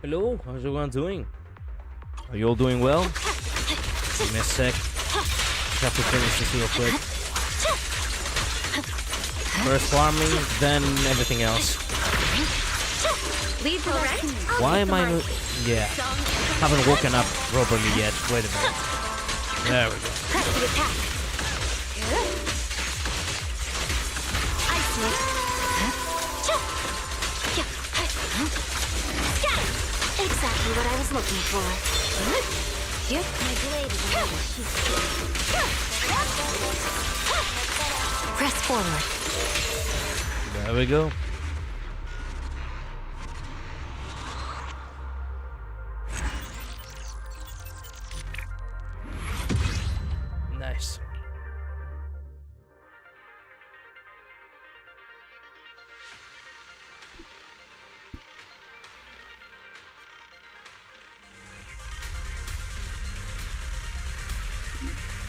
Hello, how's everyone doing? Are you all doing well? Give me a sec. Have to finish this real quick. First farming, then everything else. Why am I not... Yeah. Haven't woken up properly yet. Wait a minute. There we go. Exactly what I was looking for. Here, my blade is press forward. There we go. Nice.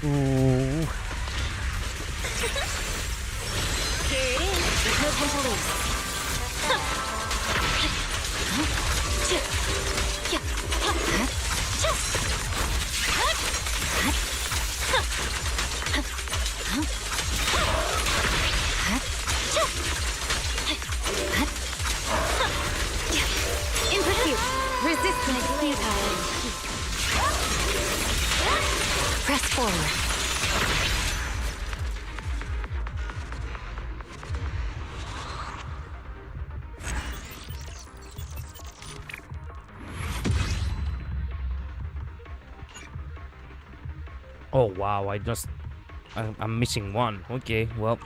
Ooh. Here it is. There's no time to lose. In pursuit. Resistance power. Press forward. Oh wow, I'm missing one. Okay, well,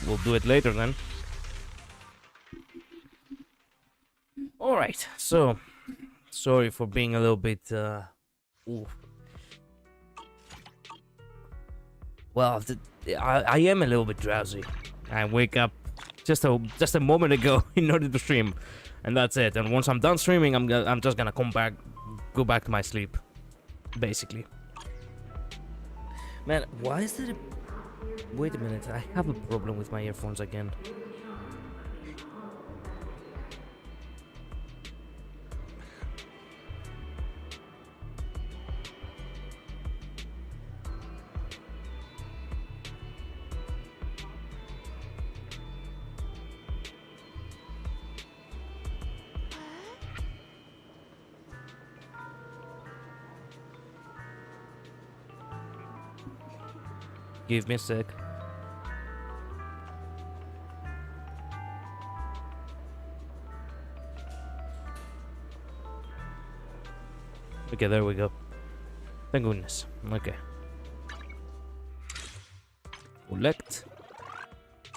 we'll do it later then. Alright, so sorry for being a little bit ooh. Well, I am a little bit drowsy. I wake up just a moment ago in order to stream, and that's it. And once I'm done streaming, I'm just gonna go back to my sleep, basically. Man, why is that? Wait a minute, I have a problem with my earphones again. Give me a sec. Okay, there we go. Thank goodness. Okay. Collect.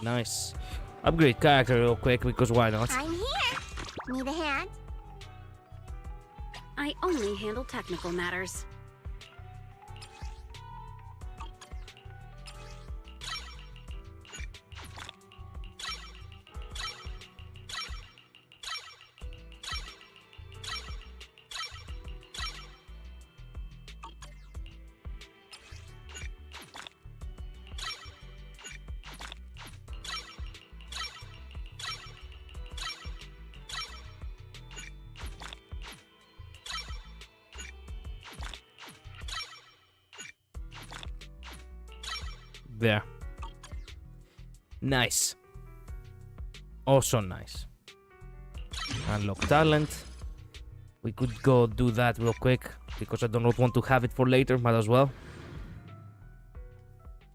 Nice. Upgrade character real quick, because why not? I'm here. Need a hand? I only handle technical matters. There. Nice. Also nice. Unlock talent. We could go do that real quick, because I do not want to have it for later, might as well.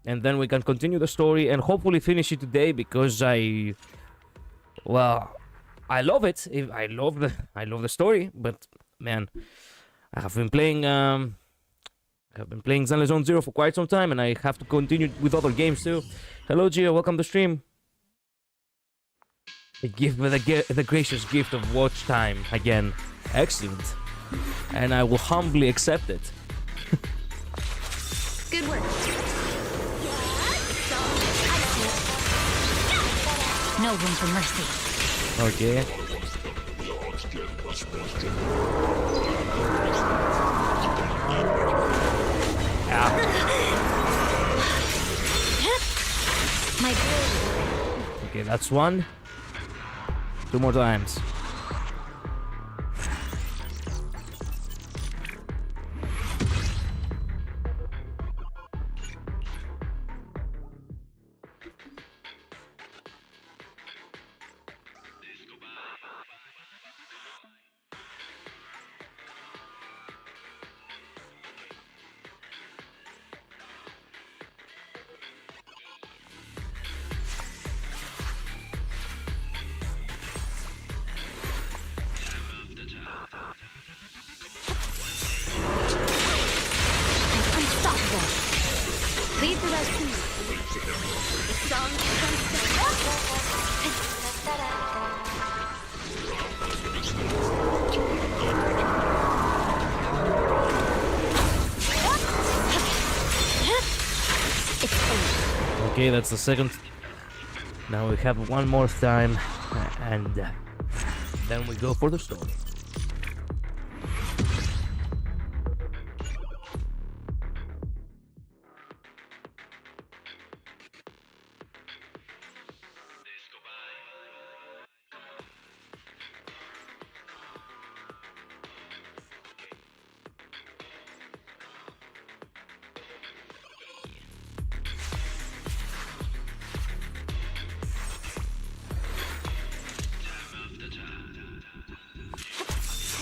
And then we can continue the story and hopefully finish it today, because well, I love it. I love the story, but man, I have been playing Zenless Zone Zero for quite some time, and I have to continue with other games too. Hello, Gio. Welcome to stream. The gracious gift of watch time again. Excellent. And I will humbly accept it. Good work. No room for mercy. Okay. My blade. Okay, that's one. Two more times. Lead the rest of me. The song comes Okay, that's the second. Now we have one more time, and then we go for the story.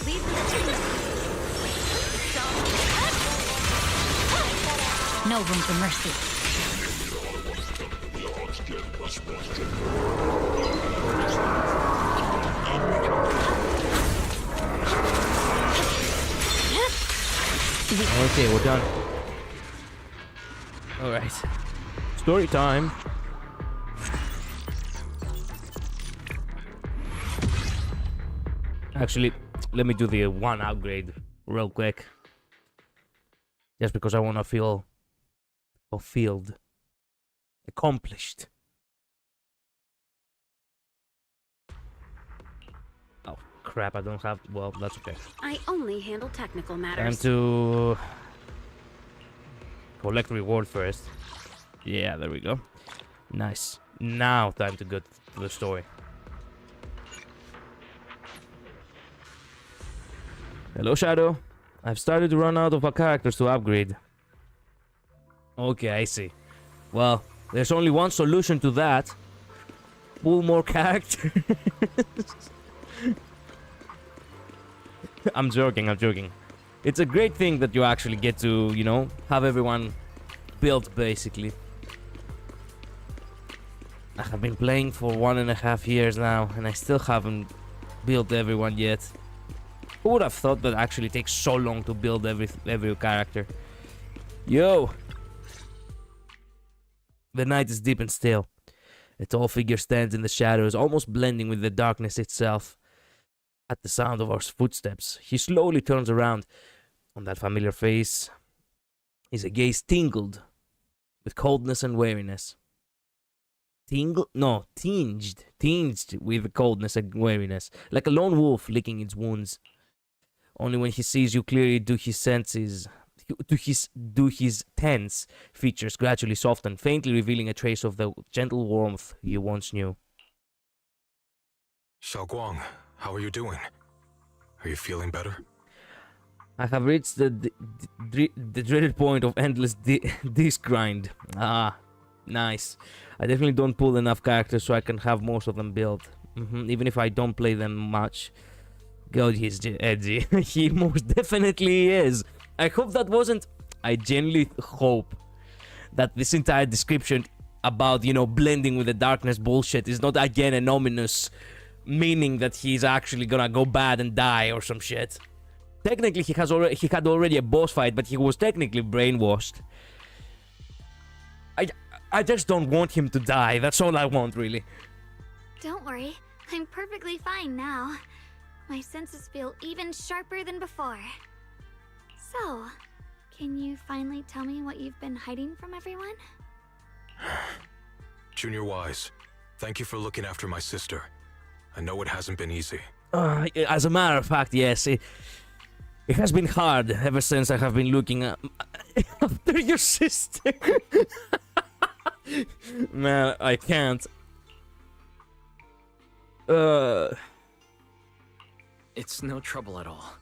lead the rest of me. No room for mercy. Okay, we're done. Alright. Story time. Actually, let me do the one upgrade real quick. Just because I want to feel fulfilled. Accomplished. Oh, crap, I don't have... Well, that's okay. I only handle technical Time matters. to collect reward first. Yeah, there we go. Nice. Now time to go to the story. Hello, Shadow. I've started to run out of characters to upgrade. Okay, I see. Well, there's only one solution to that. Pull more characters. I'm joking, I'm joking. It's a great thing that you actually get to, you know, have everyone built, basically. I have been playing for 1.5 years now, and I still haven't built everyone yet. Who would have thought that actually takes so long to build every character? Yo! The night is deep and still. A tall figure stands in the shadows, almost blending with the darkness itself. At the sound of our footsteps, he slowly turns around. On that familiar face is a gaze tingled with coldness and weariness. Tinged with coldness and weariness, like a lone wolf licking its wounds. Only when he sees you clearly do his tense features gradually soften, faintly revealing a trace of the gentle warmth you once knew. Xiaoguang, how are you doing? Are you feeling better? I have reached the dreaded point of endless disc grind. Ah, nice. I definitely don't pull enough characters so I can have most of them built. Even if I don't play them much. God, he's edgy. He most definitely is. I hope that wasn't... I genuinely hope that this entire description about, you know, blending with the darkness bullshit is not again an ominous meaning that he's actually gonna go bad and die or some shit. Technically, he had already a boss fight, but he was technically brainwashed. I just don't want him to die. That's all I want, really. Don't worry, I'm perfectly fine now. My senses feel even sharper than before. So, can you finally tell me what you've been hiding from everyone? Junior Wise, thank you for looking after my sister. I know it hasn't been easy. As a matter of fact, yes. It has been hard ever since I have been looking after your sister. Man, I can't. It's no trouble at all.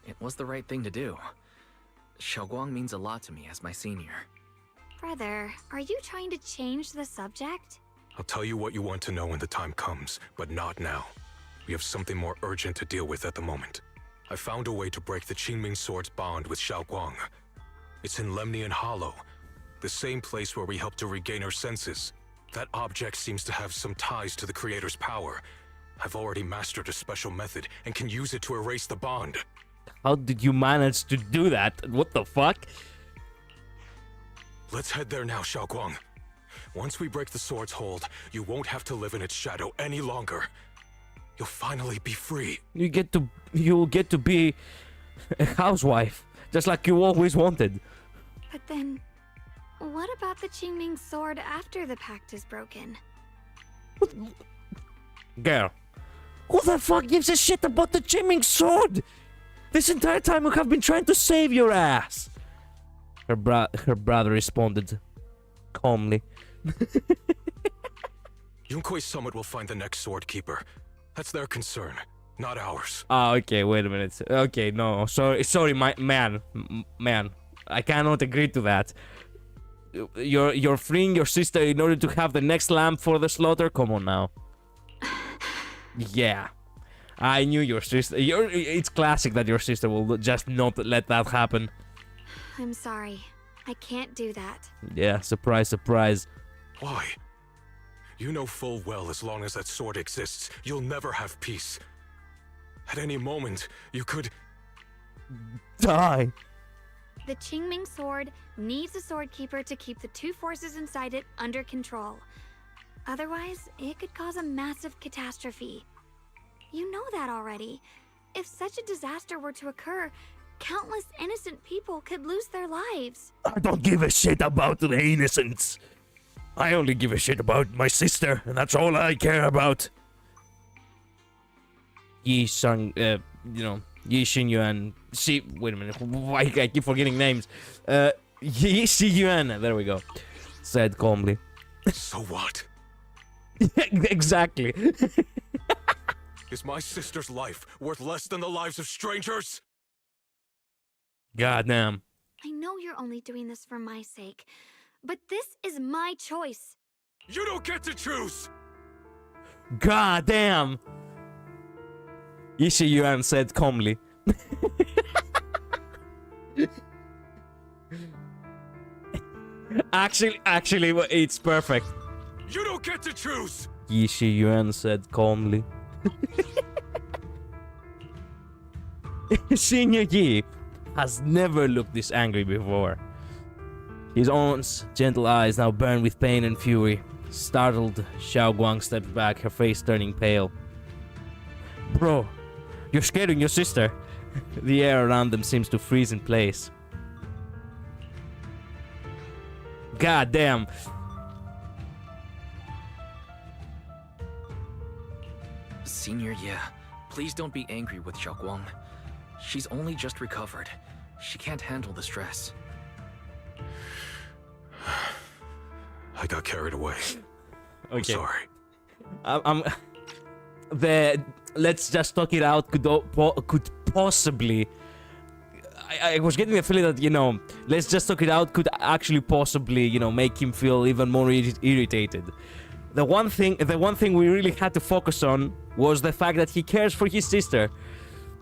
It was the right thing to do. Xiaoguang means a lot to me as my senior. Brother, are you trying to change the subject? I'll tell you what you want to know when the time comes, but not now. We have something more urgent to deal with at the moment. I found a way to break the Qingming Sword's bond with Xiaoguang. It's in Lemnian Hollow, the same place where we helped to regain her senses. That object seems to have some ties to the Creator's power. I've already mastered a special method and can use it to erase the bond. How did you manage to do that? What the fuck? Let's head there now, Xiaoguang. Once we break the sword's hold, you won't have to live in its shadow any longer. You'll finally be free. You'll get to be a housewife, just like you always wanted. But then, what about the Qingming sword after the pact is broken? Girl, who the fuck gives a shit about the Qingming sword? This entire time we have been trying to save your ass. Her brother responded calmly. Yunkui's summit will find the next sword keeper. That's their concern, not ours. Ah, okay, wait a minute. Okay, no, sorry, my man. I cannot agree to that. You're freeing your sister in order to have the next lamb for the slaughter? Come on now. Yeah. I knew your sister. It's classic that your sister will just not let that happen. I'm sorry. I can't do that. Yeah, surprise, surprise. Why? You know full well as long as that sword exists, you'll never have peace. At any moment, you could... Die. The Qingming sword needs a sword keeper to keep the two forces inside it under control. Otherwise, it could cause a massive catastrophe. You know that already. If such a disaster were to occur, countless innocent people could lose their lives. I don't give a shit about the innocents. I only give a shit about my sister, and that's all I care about. Yi Xinyuan. Wait a minute. Why I keep forgetting names? Yi Xinyuan. There we go. Said calmly. So what? Exactly. Is my sister's life worth less than the lives of strangers? Goddamn. I know you're only doing this for my sake, but this is my choice. You don't get to choose! Goddamn. Yi Xinyuan said calmly. Actually, it's perfect. You don't get to choose! Yi Xinyuan said calmly. Senior Yi has never looked this angry before. His aunt's gentle eyes now burn with pain and fury. Startled, Xiaoguang steps back, her face turning pale. Bro, you're scaring your sister. The air around them seems to freeze in place. God damn. Senior, yeah. Please don't be angry with Xiaoguang. She's only just recovered. She can't handle the stress. I got carried away. Okay. I'm sorry. Let's just talk it out could possibly... I was getting the feeling that, let's just talk it out could actually possibly, make him feel even more irritated. The one thing we really had to focus on was the fact that he cares for his sister.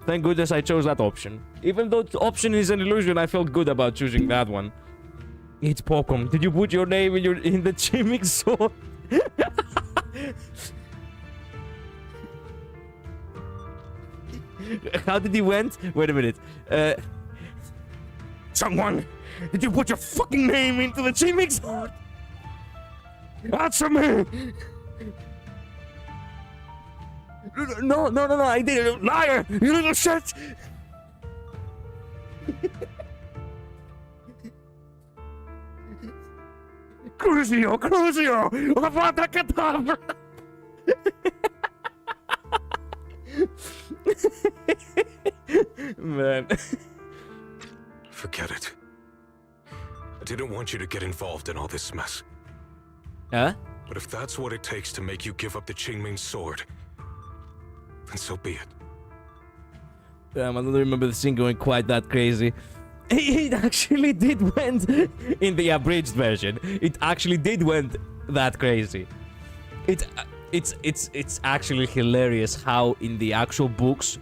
Thank goodness I chose that option. Even though the option is an illusion, I felt good about choosing that one. It's Pokemon. Did you put your name in the Qingming sword? How did he went? Wait a minute. Someone, did you put your fucking name into the Qingming sword? Answer me! No, I didn't. Liar! You little shit! Crucio! Avada Kedavra! Man. Forget it. I didn't want you to get involved in all this mess. Huh? But if that's what it takes to make you give up the Qingming sword, then so be it. Damn, I don't remember the scene going quite that crazy. It actually did went in the abridged version. It actually did went that crazy. It's actually hilarious how in the actual books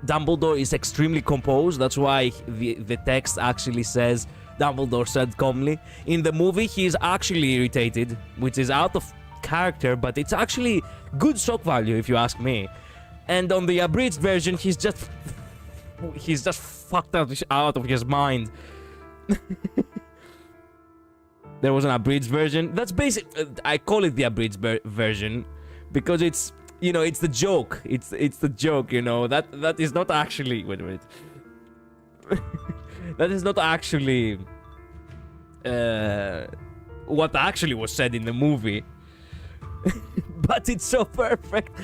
Dumbledore is extremely composed. That's why the text actually says Dumbledore said calmly. In the movie, he is actually irritated, which is out of character, but it's actually good shock value if you ask me. And on the abridged version, he's just fucked out of his mind. there was an abridged version. That's basic. I call it the abridged version because it's, you know, it's the joke. It's the joke, you know. That is not actually. Wait. That is not actually what actually was said in the movie. But it's so perfect.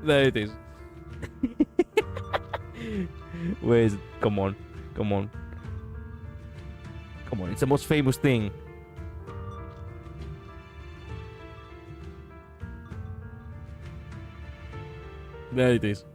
There it is. Where is it? Come on. It's the most famous thing. There it is.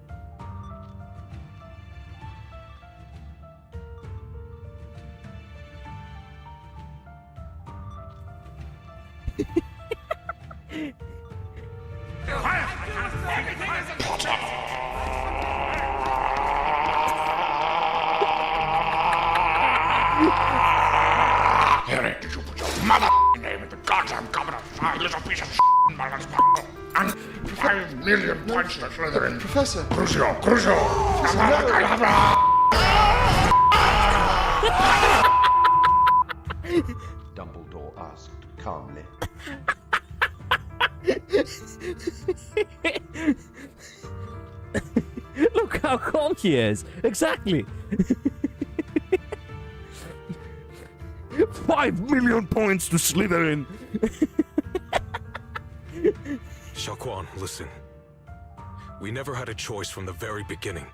Eric, did you put your mother name in the goddamn cabinet? You little piece of and 5 million points to Slytherin. Professor. Crucio! Dumbledore asked calmly. Look how calm he is. Exactly. 5 million points to Slytherin. Xiaoquan, listen. We never had a choice from the very beginning.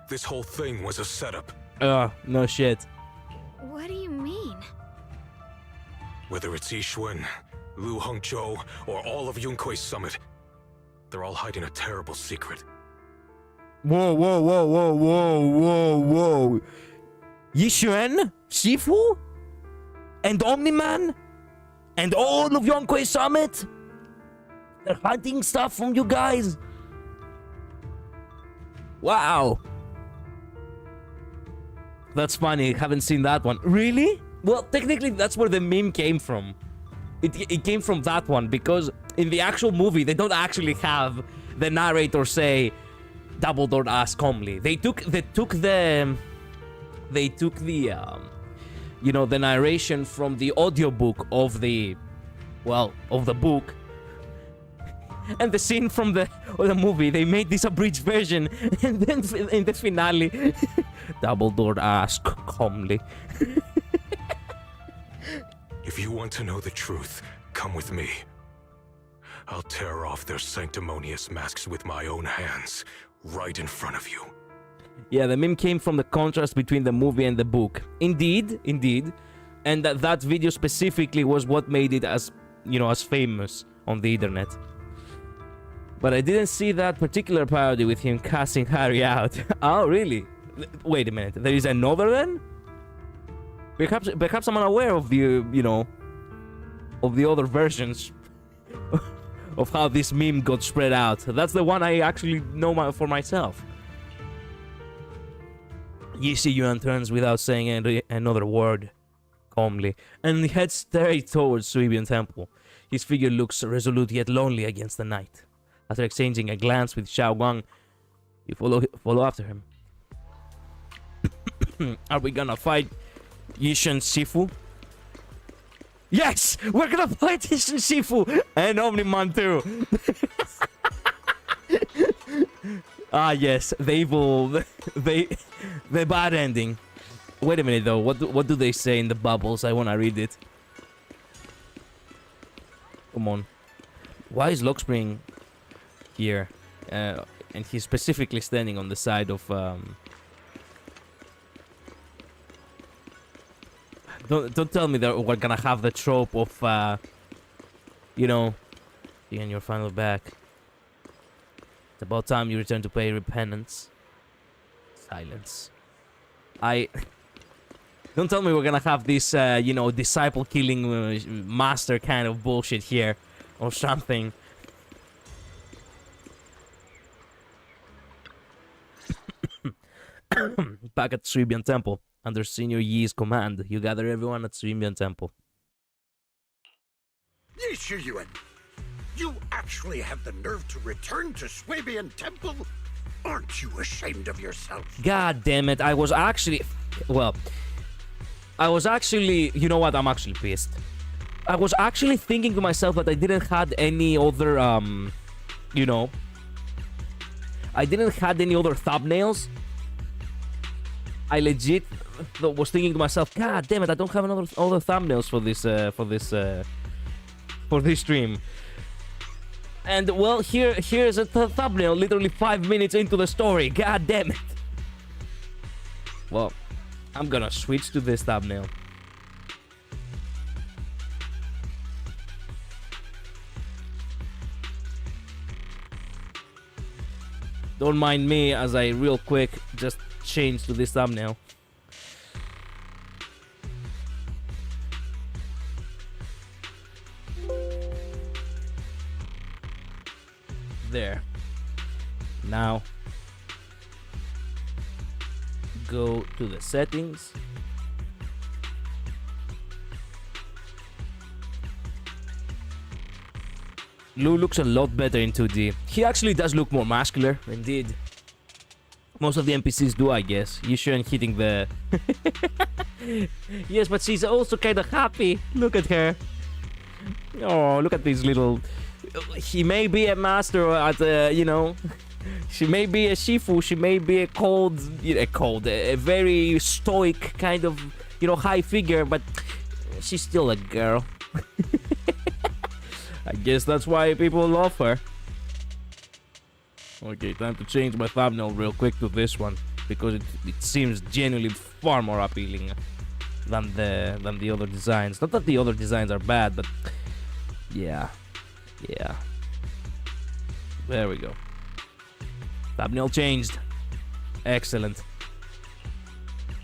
This whole thing was a setup. No shit. What do you mean? Whether it's Yixuan, Lu Hongzhou, or all of Yunkui's summit, they're all hiding a terrible secret. Whoa. Yixuan? Shifu? And Omni-Man? And all of Yunkui's summit? They're hiding stuff from you guys? Wow. That's funny, haven't seen that one. Really? Well, technically that's where the meme came from. It came from that one, because in the actual movie, they don't actually have the narrator say, Dumbledore asked calmly. They took the you know, the narration from the audiobook of the book. And the scene from the movie, they made this abridged version, and then in the finale, Dumbledore asked calmly. If you want to know the truth, come with me. I'll tear off their sanctimonious masks with my own hands, right in front of you. Yeah, the meme came from the contrast between the movie and the book. Indeed. And that video specifically was what made it as, you know, as famous on the internet. But I didn't see that particular parody with him casting Harry out. Oh, really? Wait a minute. There is another then? Perhaps I'm unaware of the, you know, of the other versions of how this meme got spread out. That's the one I actually know for myself. Yi Yuan turns without saying another word, calmly, and he heads straight towards Suibian Temple. His figure looks resolute yet lonely against the night. After exchanging a glance with Xiao Guang, you follow after him. Are we gonna fight Yishan Shifu? Yes! We're gonna fight Yishan Shifu! And Omni-Man too! Ah yes, the evil... the bad ending. Wait a minute though, what do they say in the bubbles? I wanna read it. Come on. Why is Lockspring here? And he's specifically standing on the side of... Don't tell me that we're gonna have the trope of, you know, being your final back. It's about time you return to pay repentance. Silence. Don't tell me we're gonna have this, you know, disciple-killing master kind of bullshit here, or something. Back at Suibian Temple. Under Senior Yi's command, you gather everyone at Suibian Temple. Yi Shiyuan, you actually have the nerve to return to Swabian Temple? Aren't you ashamed of yourself? God damn it, I was actually... Well, I was actually, you know what? I'm actually pissed. I was actually thinking to myself that I didn't had any other, you know, I didn't had any other thumbnails. I legit was thinking to myself, God damn it, I don't have other thumbnails for this stream. And well, here's a thumbnail, literally 5 minutes into the story. God damn it. Well, I'm gonna switch to this thumbnail. Don't mind me as I real quick just change to this thumbnail. There. Now go to the settings. Lou looks a lot better in 2D. He actually does look more muscular, indeed. Most of the NPCs do, I guess. Yushan hitting the... Yes, but she's also kind of happy. Look at her. Oh, look at this little... He may be a master at, you know... She may be a Shifu, she may be a very stoic kind of, you know, high figure, but she's still a girl. I guess that's why people love her. Okay, time to change my thumbnail real quick to this one, because it seems genuinely far more appealing than the other designs. Not that the other designs are bad, but yeah. There we go. Thumbnail changed. Excellent.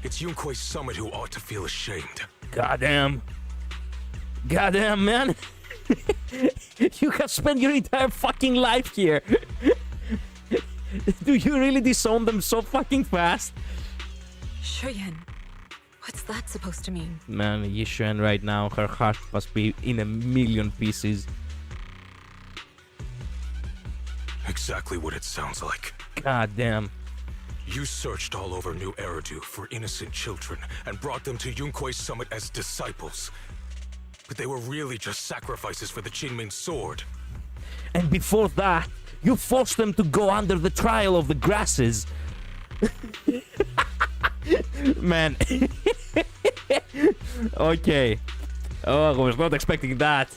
It's Yunkui's summit who ought to feel ashamed. Goddamn, man. You have spent your entire fucking life here. Do you really disown them so fucking fast? Shuyan, what's that supposed to mean? Man, Yishuan right now, her heart must be in a million pieces. Exactly what it sounds like. God damn. You searched all over New Eridu for innocent children and brought them to Yunkui's summit as disciples. But they were really just sacrifices for the Qingming sword. And before that, you forced them to go under the trial of the grasses. Man. Okay. Oh, I was not expecting that.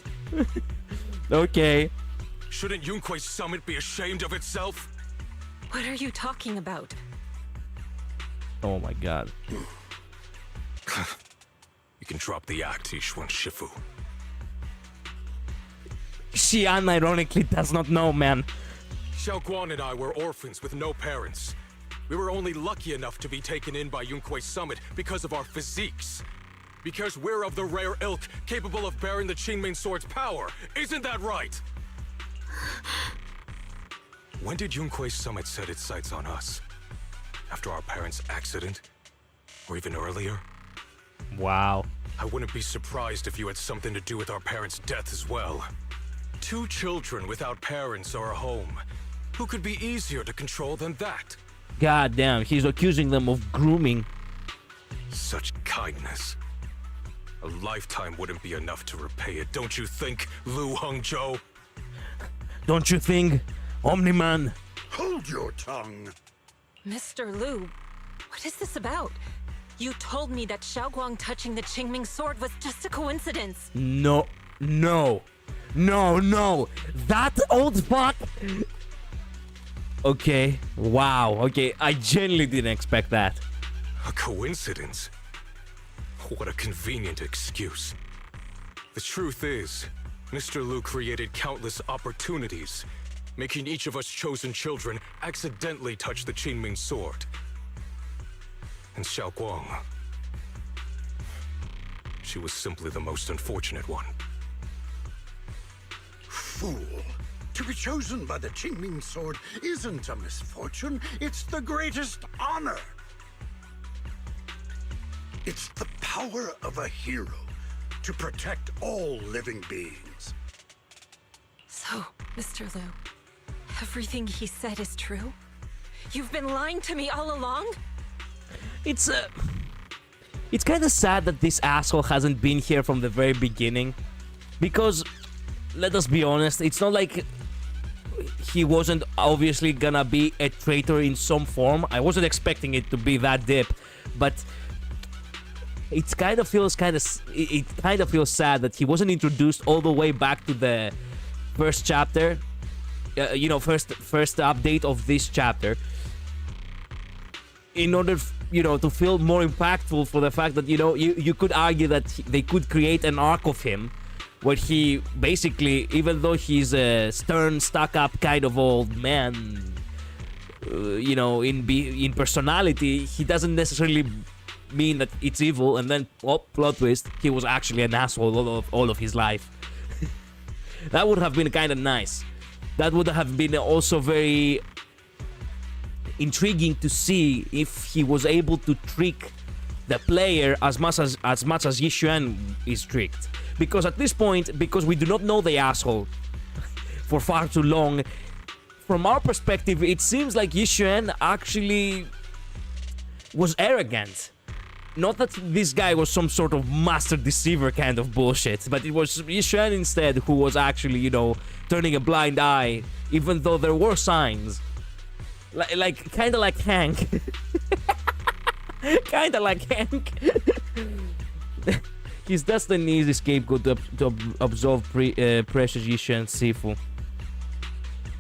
Okay. Shouldn't Yunkui's summit be ashamed of itself? What are you talking about? Oh my god. You can drop the act, Yishuan Shifu. She unironically does not know, man. Xiaoguang and I were orphans with no parents. We were only lucky enough to be taken in by Yunkui's summit because of our physiques. Because we're of the rare ilk capable of bearing the Qingming sword's power. Isn't that right? When did Yunkui's summit set its sights on us? After our parents' accident? Or even earlier? Wow. I wouldn't be surprised if you had something to do with our parents' death as well. 2 children without parents or a home. Who could be easier to control than that? God damn, he's accusing them of grooming. Such kindness. A lifetime wouldn't be enough to repay it, don't you think, Lu Hongzhou? Don't you think, Omni-Man? Hold your tongue. Mr. Liu, what is this about? You told me that Xiaoguang touching the Qingming sword was just a coincidence. No. That old fuck. Okay. Wow. Okay. I genuinely didn't expect that. A coincidence? What a convenient excuse. The truth is, Mr. Liu created countless opportunities, making each of us chosen children accidentally touch the Qingming sword. And Xiaoguang, she was simply the most unfortunate one. Fool. To be chosen by the Qingming sword isn't a misfortune, it's the greatest honor. It's the power of a hero to protect all living beings. So, Mr. Liu, everything he said is true? You've been lying to me all along? It's It's kind of sad that this asshole hasn't been here from the very beginning. Because, let us be honest, it's not like he wasn't obviously gonna be a traitor in some form. I wasn't expecting it to be that deep, but it kind of feels sad that he wasn't introduced all the way back to the first chapter. First update of this chapter, in order to feel more impactful, for the fact that you could argue that they could create an arc of him where he basically, even though he's a stern, stuck-up kind of old man, in personality, he doesn't necessarily mean that it's evil. And then, plot twist, he was actually an asshole all of his life. That would have been kind of nice. That would have been also very intriguing to see if he was able to trick the player as much as Yixuan is tricked. Because at this point, because we do not know the asshole for far too long, from our perspective, it seems like Yixuan actually was arrogant. Not that this guy was some sort of master deceiver kind of bullshit, but it was Yixuan instead who was actually, turning a blind eye, even though there were signs. Kinda like Hank. Kinda like Hank. He's just an easy scapegoat to absolve precious Yixuan Sifu.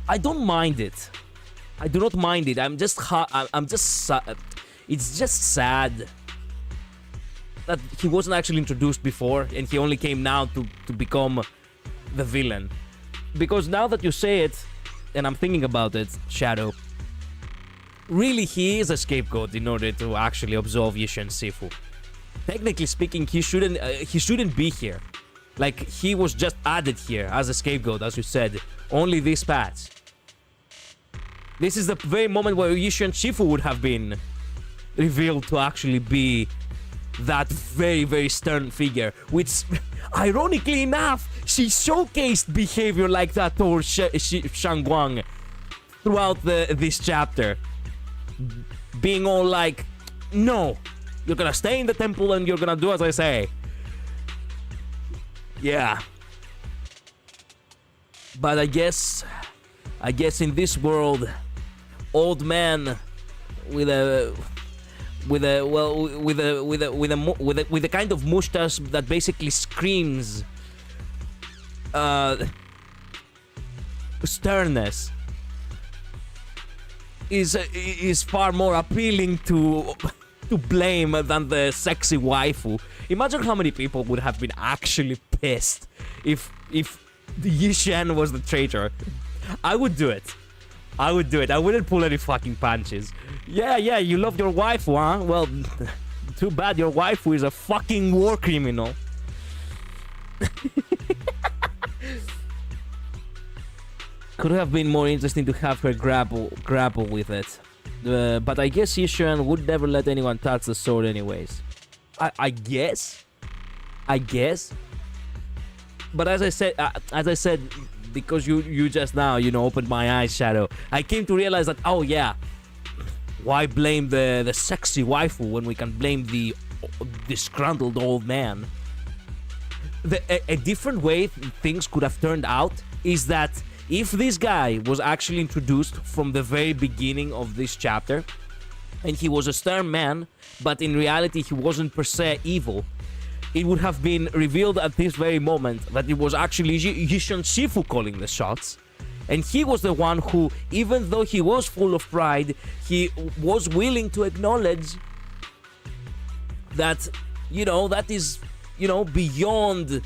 I don't mind it. I do not mind it. It's just sad that he wasn't actually introduced before, and he only came now to become the villain. Because now that you say it, and I'm thinking about it, Shadow, really he is a scapegoat in order to actually absolve Yixuan Sifu. Technically speaking, he shouldn't be here. Like, he was just added here as a scapegoat, as you said, only this patch. This is the very moment where Yixuan Sifu would have been revealed to actually be that very, very stern figure, which, ironically enough, she showcased behavior like that towards Shangguang throughout this chapter. Being all like, no, you're gonna stay in the temple and you're gonna do as I say. Yeah. But I guess in this world, old man with a kind of mustache that basically screams sternness is far more appealing to blame than the sexy waifu. Imagine how many people would have been actually pissed if the Yixuan was the traitor. I would do it. I wouldn't pull any fucking punches. Yeah, you love your waifu, huh? Well, too bad your waifu is a fucking war criminal. Could have been more interesting to have her grapple with it. But I guess Yixuan would never let anyone touch the sword anyways. I guess. But as I said, because you just now, opened my eyes, Shadow, I came to realize that, oh yeah, why blame the sexy waifu when we can blame the disgruntled old man? A different way things could have turned out is that if this guy was actually introduced from the very beginning of this chapter, and he was a stern man, but in reality he wasn't per se evil, it would have been revealed at this very moment that it was actually Yixuan Sifu calling the shots. And he was the one who, even though he was full of pride, he was willing to acknowledge that, that is, beyond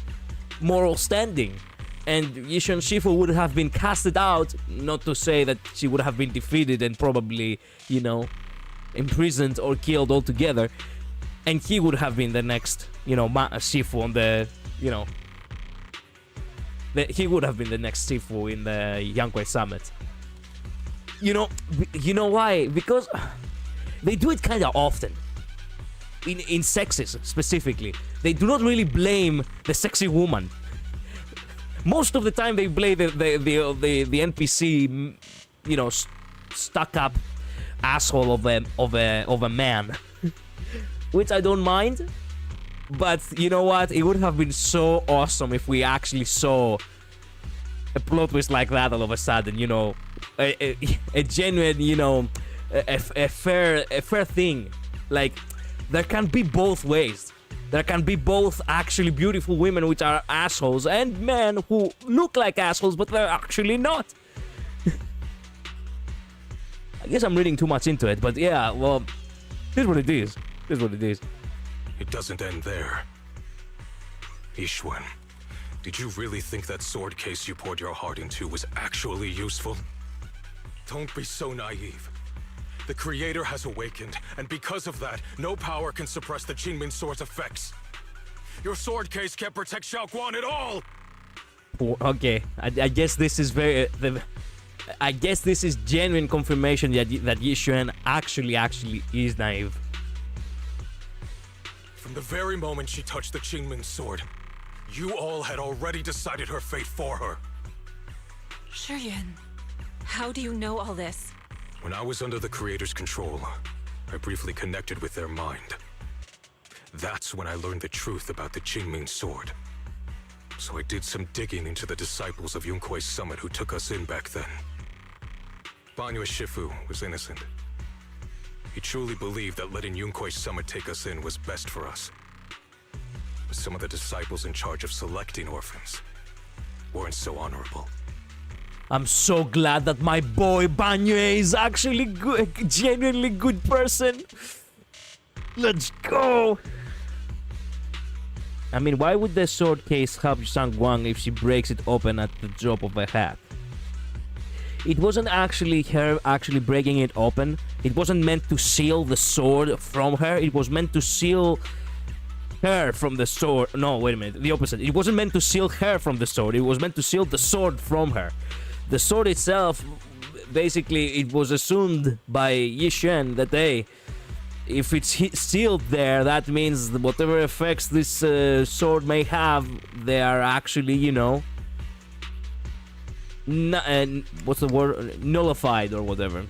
moral standing. And Yixuan Sifu would have been casted out, not to say that she would have been defeated and probably, imprisoned or killed altogether. And he would have been the next, Sifu on the, he would have been the next Sifu in the Yankuei Summit. You know why? Because they do it kind of often. In sexes, specifically. They do not really blame the sexy woman. Most of the time they blame the NPC, stuck up asshole of a man. which I don't mind. But you know what? It would have been so awesome if we actually saw a plot twist like that all of a sudden. You know, a genuine, you know, a fair thing. Like, there can be both ways. There can be both actually beautiful women which are assholes and men who look like assholes but they're actually not. I guess I'm reading too much into it, but yeah, well, here's what it is. Here's what it is. It doesn't end there. Ishwan, did you really think that sword case you poured your heart into was actually useful? Don't be so naive. The Creator has awakened, and because of that, no power can suppress the Qingming Sword's effects. Your sword case can't protect Xiaoguan at all! Okay, I guess this is I guess this is genuine confirmation that Yixuan actually is naive. From the very moment she touched the Qingming Sword, you all had already decided her fate for her. Shuyuan, how do you know all this? When I was under the Creator's control, I briefly connected with their mind. That's when I learned the truth about the Qingming Sword. So I did some digging into the disciples of Yunkui's summit who took us in back then. Banyue Shifu was innocent. He truly believed that letting Yunkui's summit take us in was best for us. But some of the disciples in charge of selecting orphans weren't so honorable. I'm so glad that my boy Banyue is actually a genuinely good person. Let's go. I mean, why would the sword case help Xiaoguang if she breaks it open at the drop of a hat? It wasn't actually her actually breaking it open. It wasn't meant to seal the sword from her. It was meant to seal her from the sword. No, wait a minute. The opposite. It wasn't meant to seal her from the sword. It was meant to seal the sword from her. The sword itself, basically, it was assumed by Yixuan that, hey, if it's sealed there, that means that whatever effects this sword may have, they are actually, you know, what's the word? Nullified or whatever.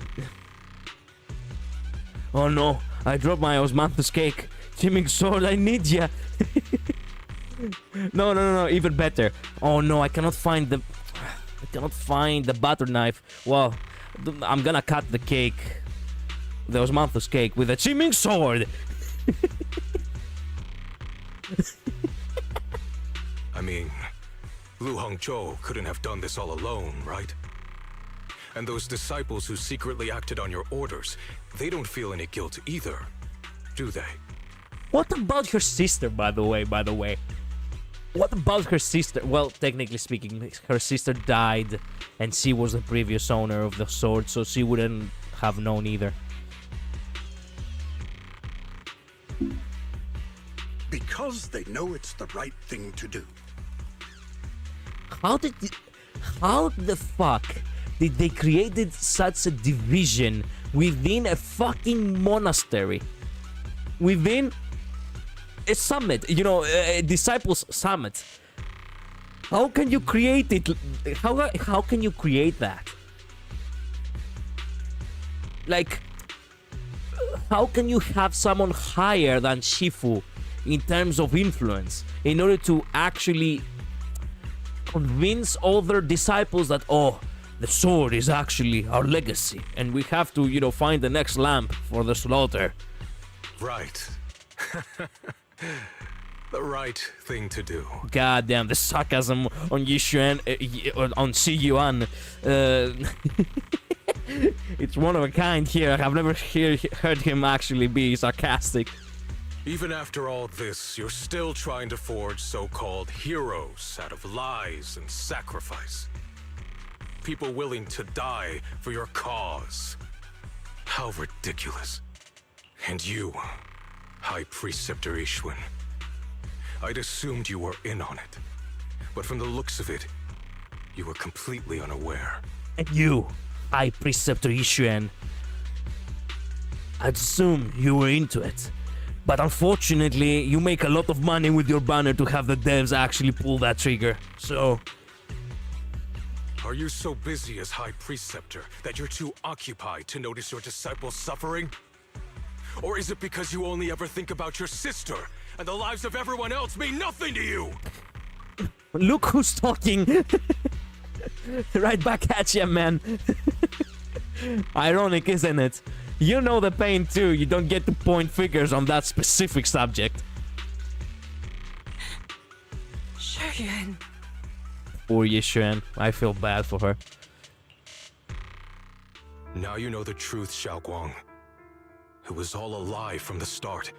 Oh no, I dropped my osmanthus cake. Qingming Sword, I need ya. No, even better. Oh no, I cannot find the butter knife. Well, I'm gonna cut the cake, the osmanthus cake, with a Qingming Sword. I mean, Lu Hongzhou couldn't have done this all alone, right? And those disciples who secretly acted on your orders, they don't feel any guilt either, do they? What about her sister, by the way? What about her sister? Well, technically speaking, her sister died, and she was the previous owner of the sword, so she wouldn't have known either. Because they know it's the right thing to do. How the fuck did they created such a division within a fucking monastery? Within a summit, you know, a disciples summit. How can you create it? How can you create that? Like, how can you have someone higher than Shifu in terms of influence in order to actually convince other disciples that, oh, the sword is actually our legacy and we have to, you know, find the next lamp for the slaughter? Right. The right thing to do. God damn, the sarcasm on Yixuan, on Xi Yuan. It's one of a kind here. I've never heard him actually be sarcastic. Even after all this, you're still trying to forge so-called heroes out of lies and sacrifice. People willing to die for your cause. How ridiculous. And you, High Preceptor Ishwan. I'd assumed you were in on it. But from the looks of it, you were completely unaware. And you, High Preceptor Yixuan, I'd assume you were into it. But unfortunately, you make a lot of money with your banner to have the devs actually pull that trigger, so... Are you so busy as High Preceptor that you're too occupied to notice your disciples suffering? Or is it because you only ever think about your sister, and the lives of everyone else mean nothing to you? Look who's talking. Right back at you, man. Ironic, isn't it? You know the pain too. You don't get to point fingers on that specific subject. Shuyan. Poor Yishuan. I feel bad for her. Now you know the truth, Xiaoguang. It was all a lie from the start.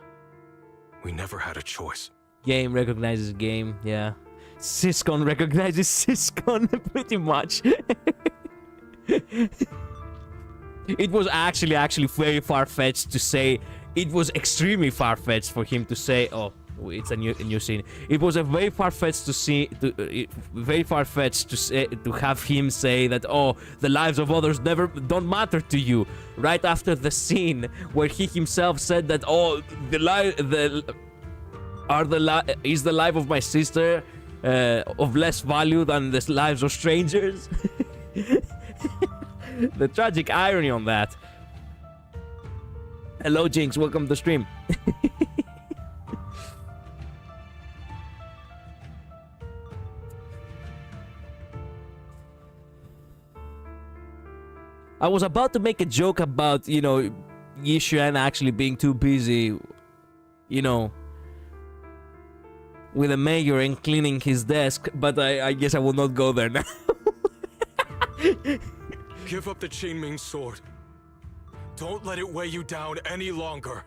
We never had a choice. Game recognizes game, yeah. Syscon recognizes Syscon, pretty much. It was actually very far-fetched to say. It was extremely far-fetched for him to say. Oh, it's a new scene. It was a very far-fetched to see. Very far-fetched to say, to have him say that. Oh, the lives of others don't matter to you. Right after the scene where he himself said that. Oh, is the life of my sister of less value than the lives of strangers? The tragic irony on that. Hello, Jinx. Welcome to the stream. I was about to make a joke about, you know, Yishuan actually being too busy, you know, with the mayor and cleaning his desk, but I guess I will not go there now. Give up the Qingming sword. Don't let it weigh you down any longer.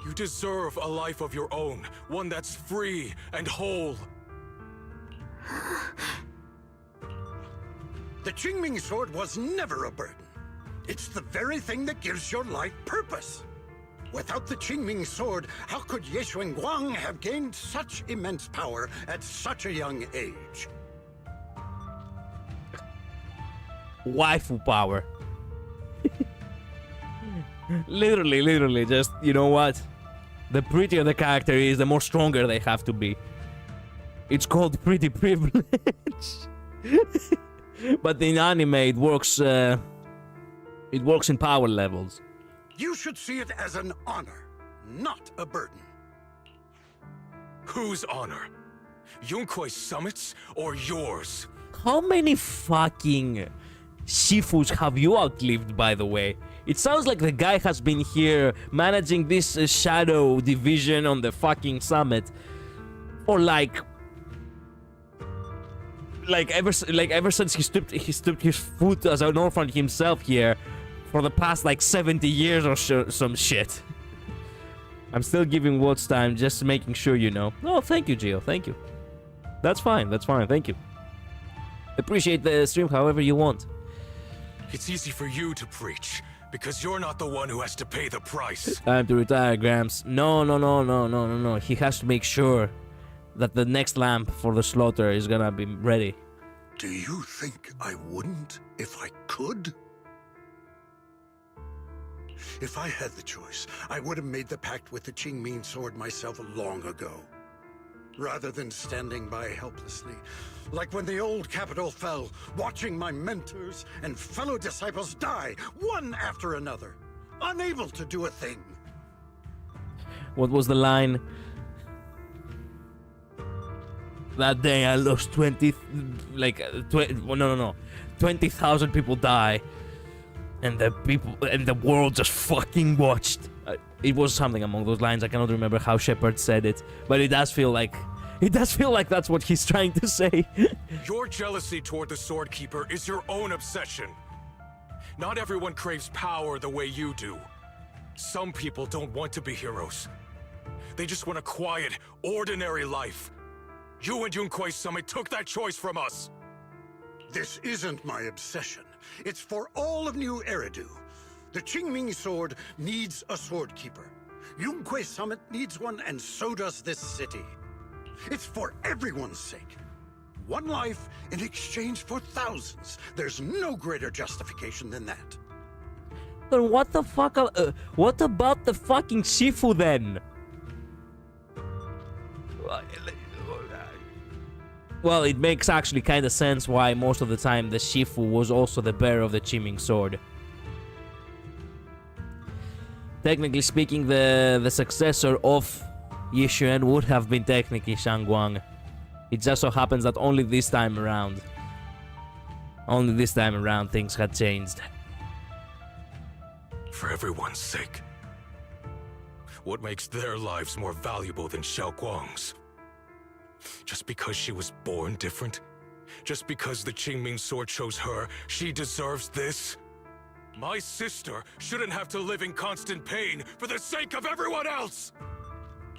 You deserve a life of your own, one that's free and whole. The Qingming sword was never a burden. It's the very thing that gives your life purpose. Without the Qingming sword, how could Ye Guang have gained such immense power at such a young age? Waifu power. Literally, just, you know what? The prettier the character is, the more stronger they have to be. It's called pretty privilege. But in anime, it works in power levels. You should see it as an honor, not a burden. Whose honor? Yunkui's summit's or yours? How many fucking Shifus have you outlived, by the way? It sounds like the guy has been here managing this shadow division on the fucking summit for like ever since he stooped his foot as an orphan himself here for the past like 70 years or some shit. I'm still giving watch time, just making sure you know. Oh, thank you, Gio. Thank you. That's fine. Thank you. Appreciate the stream however you want. It's easy for you to preach, because you're not the one who has to pay the price. Time to retire, Gramps. No. He has to make sure that the next lamp for the slaughter is gonna be ready. Do you think I wouldn't if I could? If I had the choice, I would have made the pact with the Qingming sword myself long ago. Rather than standing by helplessly, like when the old capital fell, watching my mentors and fellow disciples die, one after another, unable to do a thing. What was the line? That day I lost 20,000 people die, and the world just fucking watched. It was something along those lines. I cannot remember how Shepard said it, but it does feel like that's what he's trying to say. Your jealousy toward the Sword Keeper is your own obsession. Not everyone craves power the way you do. Some people don't want to be heroes. They just want a quiet, ordinary life. You and Yunkui's summit took that choice from us. This isn't my obsession. It's for all of New Eridu. The Qingming sword needs a sword keeper. Yunkui's summit needs one, and so does this city. It's for everyone's sake. One life in exchange for thousands. There's no greater justification than that. Then what the fuck? What about the fucking Shifu then? Well, it makes actually kind of sense why most of the time the Shifu was also the bearer of the Qingming sword. technically speaking, the successor of Yixuan would have been technically Shangguang. It just so happens that only this time around things had changed. For everyone's sake. What makes their lives more valuable than Xiaoguang's? Just because she was born different? Just because the Qingming sword chose her, she deserves this? My sister shouldn't have to live in constant pain for the sake of everyone else!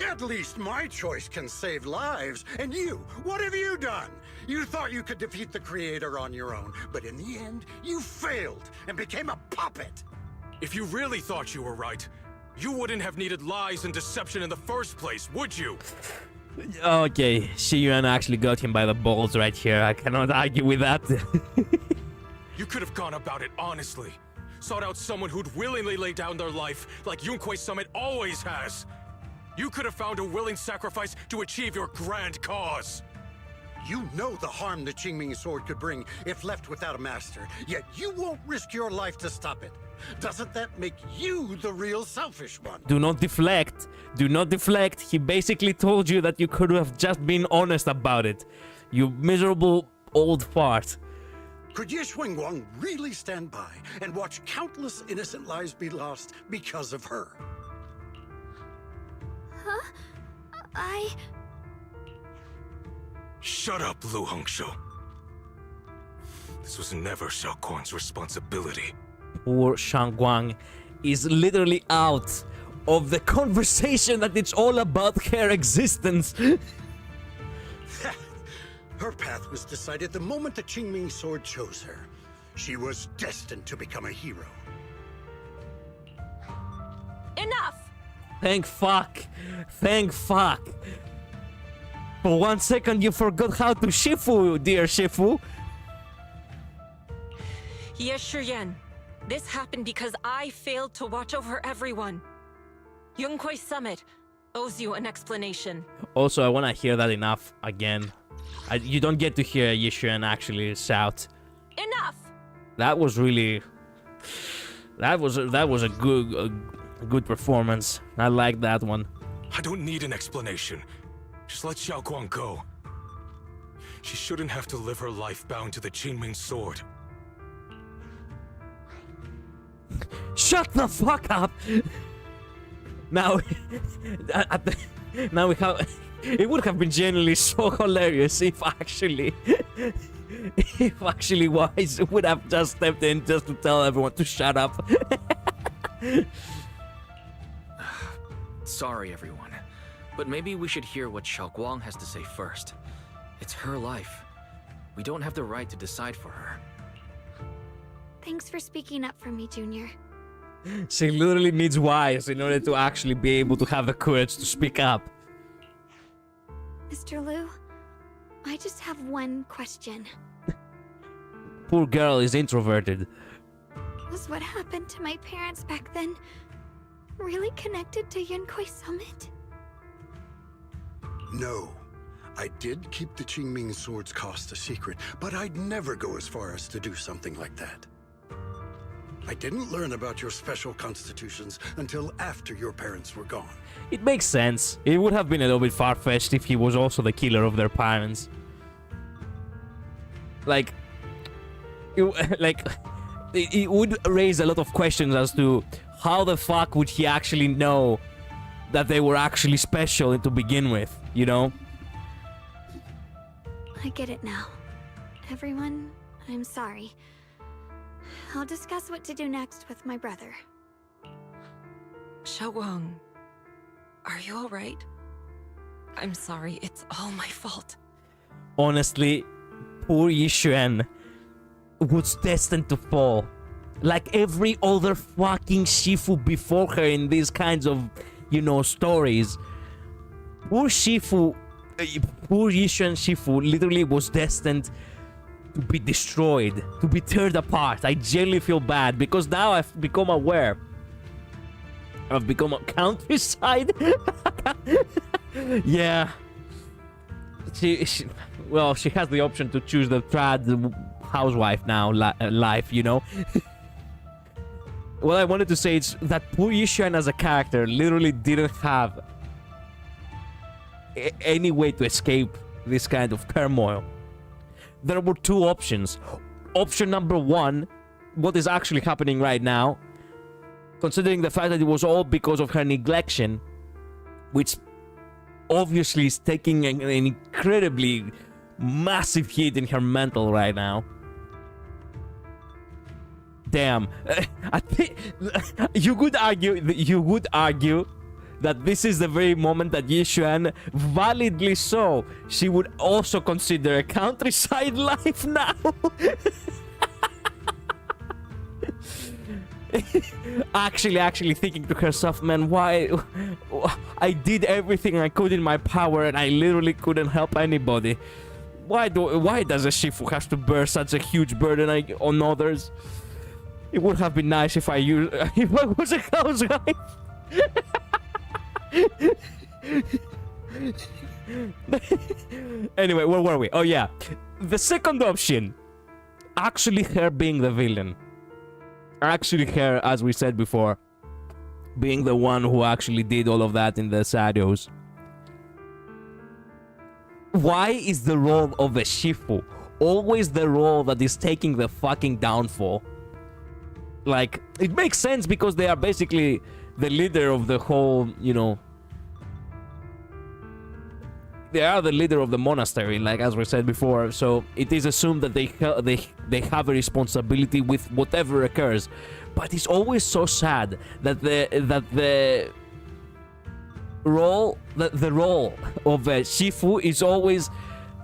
At least my choice can save lives. And you, what have you done? You thought you could defeat the Creator on your own, but in the end, you failed and became a puppet. If you really thought you were right, you wouldn't have needed lies and deception in the first place, would you? Okay, Shiyuan actually got him by the balls right here. I cannot argue with that. You could have gone about it honestly. Sought out someone who'd willingly lay down their life, like Yunquei Summit always has. You could have found a willing sacrifice to achieve your grand cause. You know the harm the Qingming sword could bring if left without a master, yet you won't risk your life to stop it. Doesn't that make you the real selfish one? Do not deflect. Do not deflect. He basically told you that you could have just been honest about it. You miserable old fart. Could Ye Xuanguang really stand by and watch countless innocent lives be lost because of her? Huh? Shut up, Lu Hongshou. This was never Xiaoguang's responsibility. Poor Shangguang is literally out of the conversation that it's all about her existence. Her path was decided the moment the Qingming sword chose her. She was destined to become a hero. Enough! Thank fuck. Thank fuck. For 1 second you forgot how to Shifu, dear Shifu. Yes, Shiryan. This happened because I failed to watch over everyone. Yunquei Summit owes you an explanation. Also, I want to hear that enough again. You don't get to hear Yixuan actually shout. Enough! That was really... That was a good performance. I like that one. I don't need an explanation. Just let Xiaoguang go. She shouldn't have to live her life bound to the Qingming sword. Shut the fuck up! Now, now we have... It would have been genuinely so hilarious if actually Wise would have just stepped in just to tell everyone to shut up. Sorry, everyone. But maybe we should hear what Xiaoguang has to say first. It's her life. We don't have the right to decide for her. Thanks for speaking up for me, Junior. She literally needs Wise in order to actually be able to have the courage to speak up. Mr. Liu, I just have one question. Poor girl is introverted. Was what happened to my parents back then really connected to Yunquei Summit? No. I did keep the Qingming sword's cost a secret, but I'd never go as far as to do something like that. I didn't learn about your special constitutions until after your parents were gone. It makes sense. It would have been a little bit far-fetched if he was also the killer of their parents. Like, it would raise a lot of questions as to how the fuck would he actually know that they were actually special to begin with, you know? I get it now. Everyone, I'm sorry. I'll discuss what to do next with my brother. Xiaoguang, are you alright? I'm sorry, it's all my fault. Honestly, poor Yixuan was destined to fall. Like every other fucking Shifu before her in these kinds of, you know, stories. Poor Yixuan Shifu literally was destined to be destroyed, to be teared apart. I genuinely feel bad because now I've become aware. I've become a countryside. Yeah. She has the option to choose the trad housewife now life, you know. what I wanted to say is that poor Yishuan as a character literally didn't have any way to escape this kind of turmoil. There were two options. Option number one, what is actually happening right now, considering the fact that it was all because of her neglection, which obviously is taking an incredibly massive hit in her mental right now. Damn. I think you would argue that this is the very moment that Yishuan, validly so, she would also consider a countryside life now. actually thinking to herself, man, why I did everything I could in my power and I literally couldn't help anybody. Why does a Shifu have to bear such a huge burden on others? It would have been nice if I was a housewife. Anyway, where were we? Oh yeah, the second option, actually her being the villain. Actually her, as we said before, being the one who actually did all of that in the shadows. Why is the role of a Shifu always the role that is taking the fucking downfall? Like, it makes sense because they are basically the leader of the whole, you know, they are the leader of the monastery, like as we said before, so it is assumed that they have a responsibility with whatever occurs. But it's always so sad that the role of a Shifu is always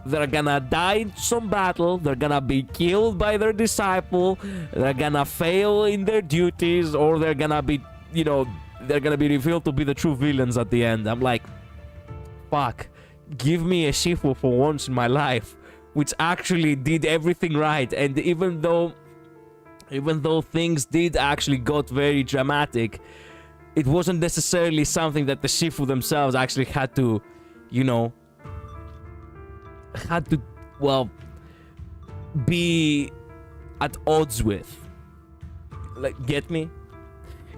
they're gonna die in some battle, they're gonna be killed by their disciple, they're gonna fail in their duties, or they're gonna be, you know, they're gonna be revealed to be the true villains at the end. I'm like, fuck. Give me a Shifu for once in my life, which actually did everything right. And even though things did actually got very dramatic, it wasn't necessarily something that the Shifu themselves actually had to, you know, well, be at odds with. Like, get me?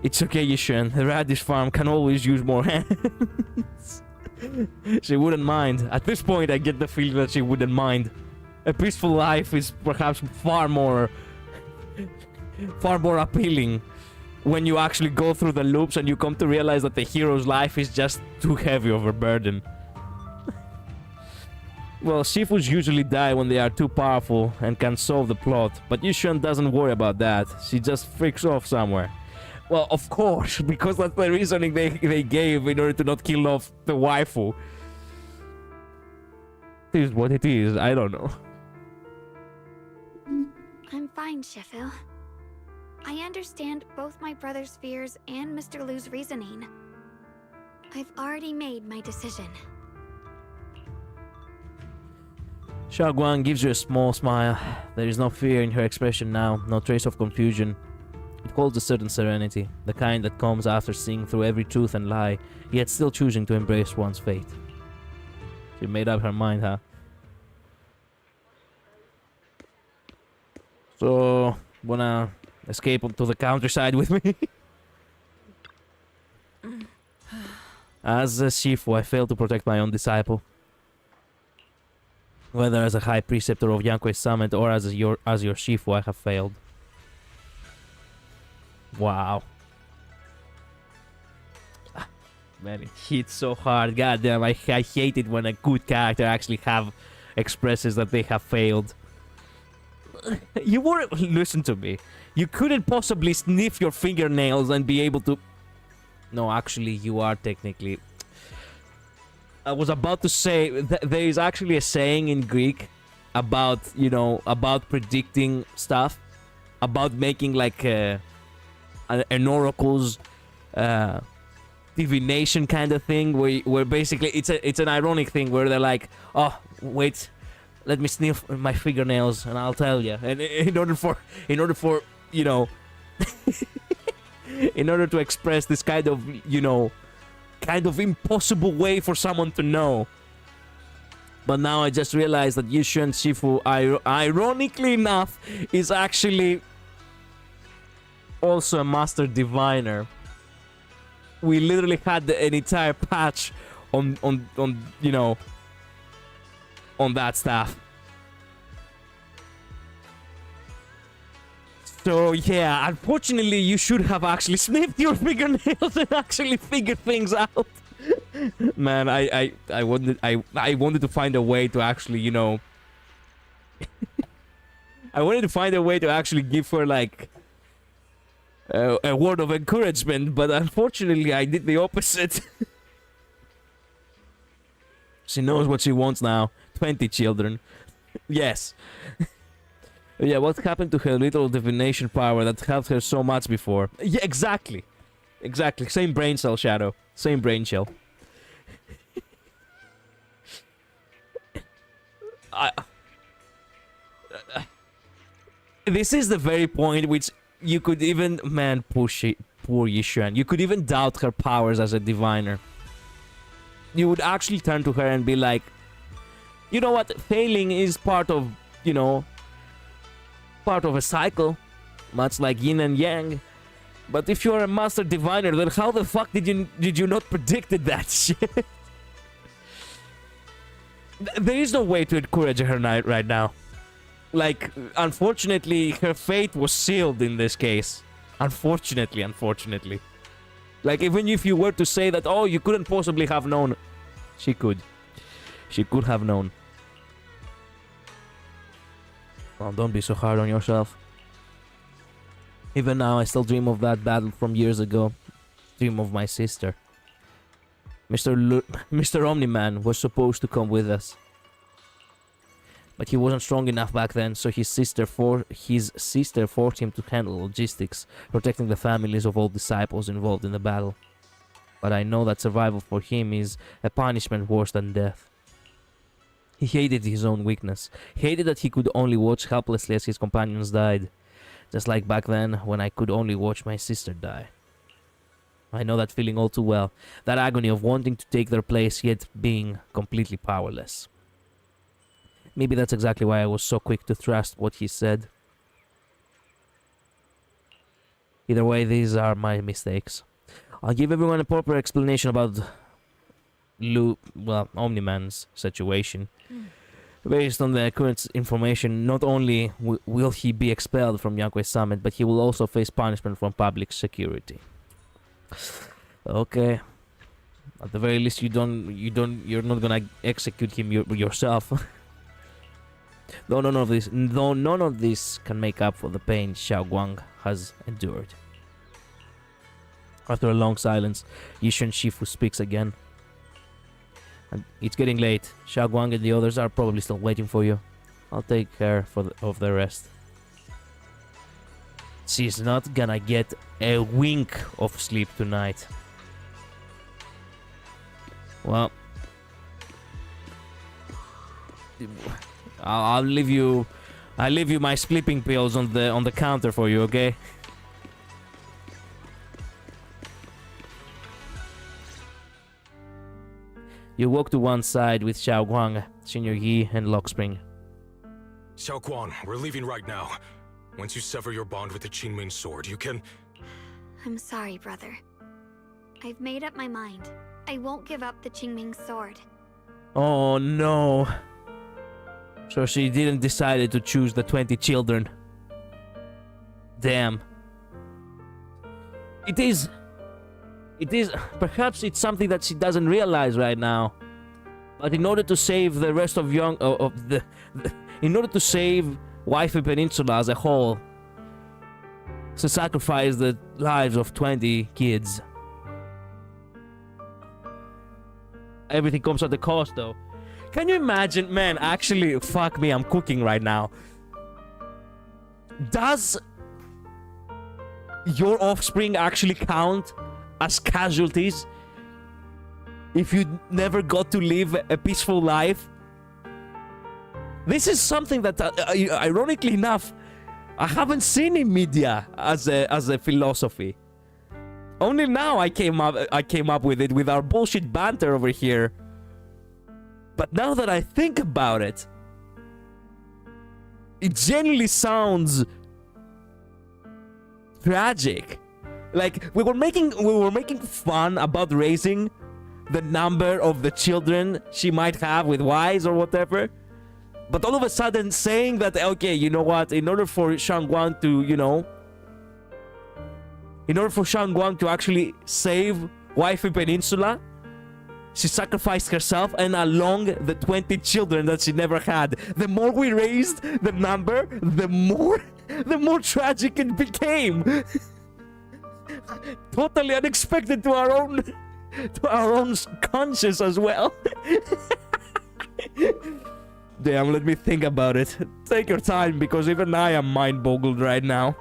It's okay, Yishuan. The radish farm can always use more hands. She wouldn't mind. At this point, I get the feeling that she wouldn't mind. A peaceful life is perhaps far more appealing when you actually go through the loops and you come to realize that the hero's life is just too heavy of a burden. Well, Shifus usually die when they are too powerful and can solve the plot, but Yishuan doesn't worry about that. She just freaks off somewhere. Well, of course, because that's the reasoning they gave in order to not kill off the waifu. It is what it is, I don't know. I'm fine, Shifu. I understand both my brother's fears and Mr. Lu's reasoning. I've already made my decision. Xiaoguang gives you a small smile. There is no fear in her expression now, no trace of confusion. It holds a certain serenity, the kind that comes after seeing through every truth and lie, yet still choosing to embrace one's fate. She made up her mind, huh? So, wanna escape to the countryside with me? As a Shifu, I failed to protect my own disciple. Whether as a high preceptor of Yankuei Summit or as your Shifu, I have failed. Wow. Man, it hits so hard. God damn, I hate it when a good character actually expresses that they have failed. You weren't... Listen to me. You couldn't possibly sniff your fingernails and be able to... No, actually, you are technically... I was about to say, there is actually a saying in Greek about, you know, about predicting stuff. About making like an oracle's divination kind of thing, where basically it's an ironic thing where they're like, oh wait, let me sniff my fingernails and I'll tell you. And in order for you know, in order to express this kind of, you know, kind of impossible way for someone to know. But now I just realized that Yishuan Shifu, ironically enough, is actually also a master diviner. We literally had an entire patch on you know, on that stuff. So yeah, unfortunately, you should have actually sniffed your fingernails and actually figured things out. Man, I wanted to find a way to actually, you know, I wanted to find a way to actually give her like a word of encouragement, but unfortunately, I did the opposite. She knows what she wants now. 20 children. Yes. Yeah, what happened to her little divination power that helped her so much before? Yeah, exactly. Exactly. Same brain cell, Shadow. Same brain cell. This is the very point which you could even... Man, poor Yishuan. You could even doubt her powers as a diviner. You would actually turn to her and be like, you know what? Failing is part of, you know, part of a cycle, much like yin and yang. But if you're a master diviner, then how the fuck did you not predicted that shit? There is no way to encourage her right now. Like, unfortunately, her fate was sealed in this case. Unfortunately. Like, even if you were to say that, oh, you couldn't possibly have known, she could. She could have known. Well, don't be so hard on yourself. Even now, I still dream of that battle from years ago. Dream of my sister. Mr. Omni-Man was supposed to come with us. But he wasn't strong enough back then, so his sister forced him to handle logistics, protecting the families of all disciples involved in the battle. But I know that survival for him is a punishment worse than death. He hated his own weakness. He hated that he could only watch helplessly as his companions died. Just like back then, when I could only watch my sister die. I know that feeling all too well. That agony of wanting to take their place, yet being completely powerless. Maybe that's exactly why I was so quick to trust what he said. Either way, these are my mistakes. I'll give everyone a proper explanation about Omni-Man's situation. Based on the current information, not only will he be expelled from Yanquei Summit, but he will also face punishment from public security. Okay. At the very least, you're not gonna execute him yourself. Though none of this can make up for the pain Xiao Guang has endured. After a long silence, Yishan Shifu speaks again. And it's getting late. Xiao Guang and the others are probably still waiting for you. I'll take care of the rest. She's not gonna get a wink of sleep tonight. Well, I'll leave you my sleeping pills on the counter for you, okay? You walk to one side with Xiao Guang, Senior Yi, and Lockspring. Xiao Guang, we're leaving right now. Once you sever your bond with the Qingming sword, you can... I'm sorry, brother. I've made up my mind. I won't give up the Qingming sword. Oh no. So she didn't decide to choose the 20 children. Damn. It is... Perhaps it's something that she doesn't realize right now. But in order to save the rest of in order to save Waifu Peninsula as a whole, she sacrificed the lives of 20 kids. Everything comes at a cost, though. Can you imagine? Man, actually, fuck me, I'm cooking right now. Does your offspring actually count as casualties if you never got to live a peaceful life? This is something that, ironically enough, I haven't seen in media as a philosophy. Only now I came up with it with our bullshit banter over here. But now that I think about it, it genuinely sounds tragic. Like we were making fun about raising the number of the children she might have with wives or whatever. But all of a sudden saying that, okay, you know what, in order for Shangguan to actually save Waifu Peninsula, she sacrificed herself and along the 20 children that she never had. The more we raised the number, the more tragic it became. Totally unexpected to our own conscience as well. Damn, let me think about it. Take your time, because even I am mind-boggled right now.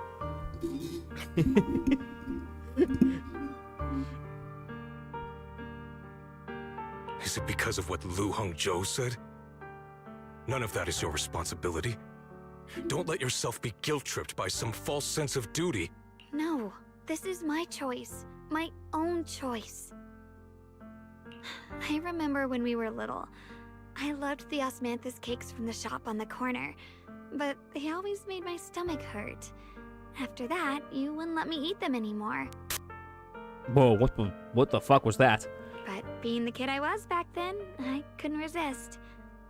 Is it because of what Lu Hongzhou said? None of that is your responsibility. Don't let yourself be guilt-tripped by some false sense of duty. No, this is my choice. My own choice. I remember when we were little. I loved the osmanthus cakes from the shop on the corner, but they always made my stomach hurt. After that, you wouldn't let me eat them anymore. Whoa, what the fuck was that? But being the kid I was back then, I couldn't resist.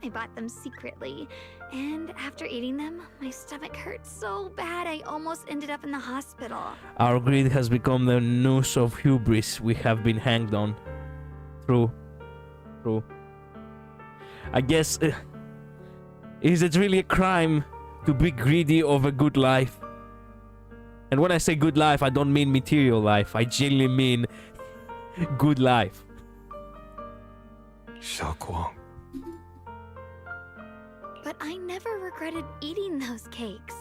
I bought them secretly, and after eating them, my stomach hurt so bad I almost ended up in the hospital. Our greed has become the noose of hubris we have been hanged on. True. I guess, is it really a crime to be greedy of a good life? And when I say good life, I don't mean material life. I genuinely mean good life. Xiaoguang. But I never regretted eating those cakes.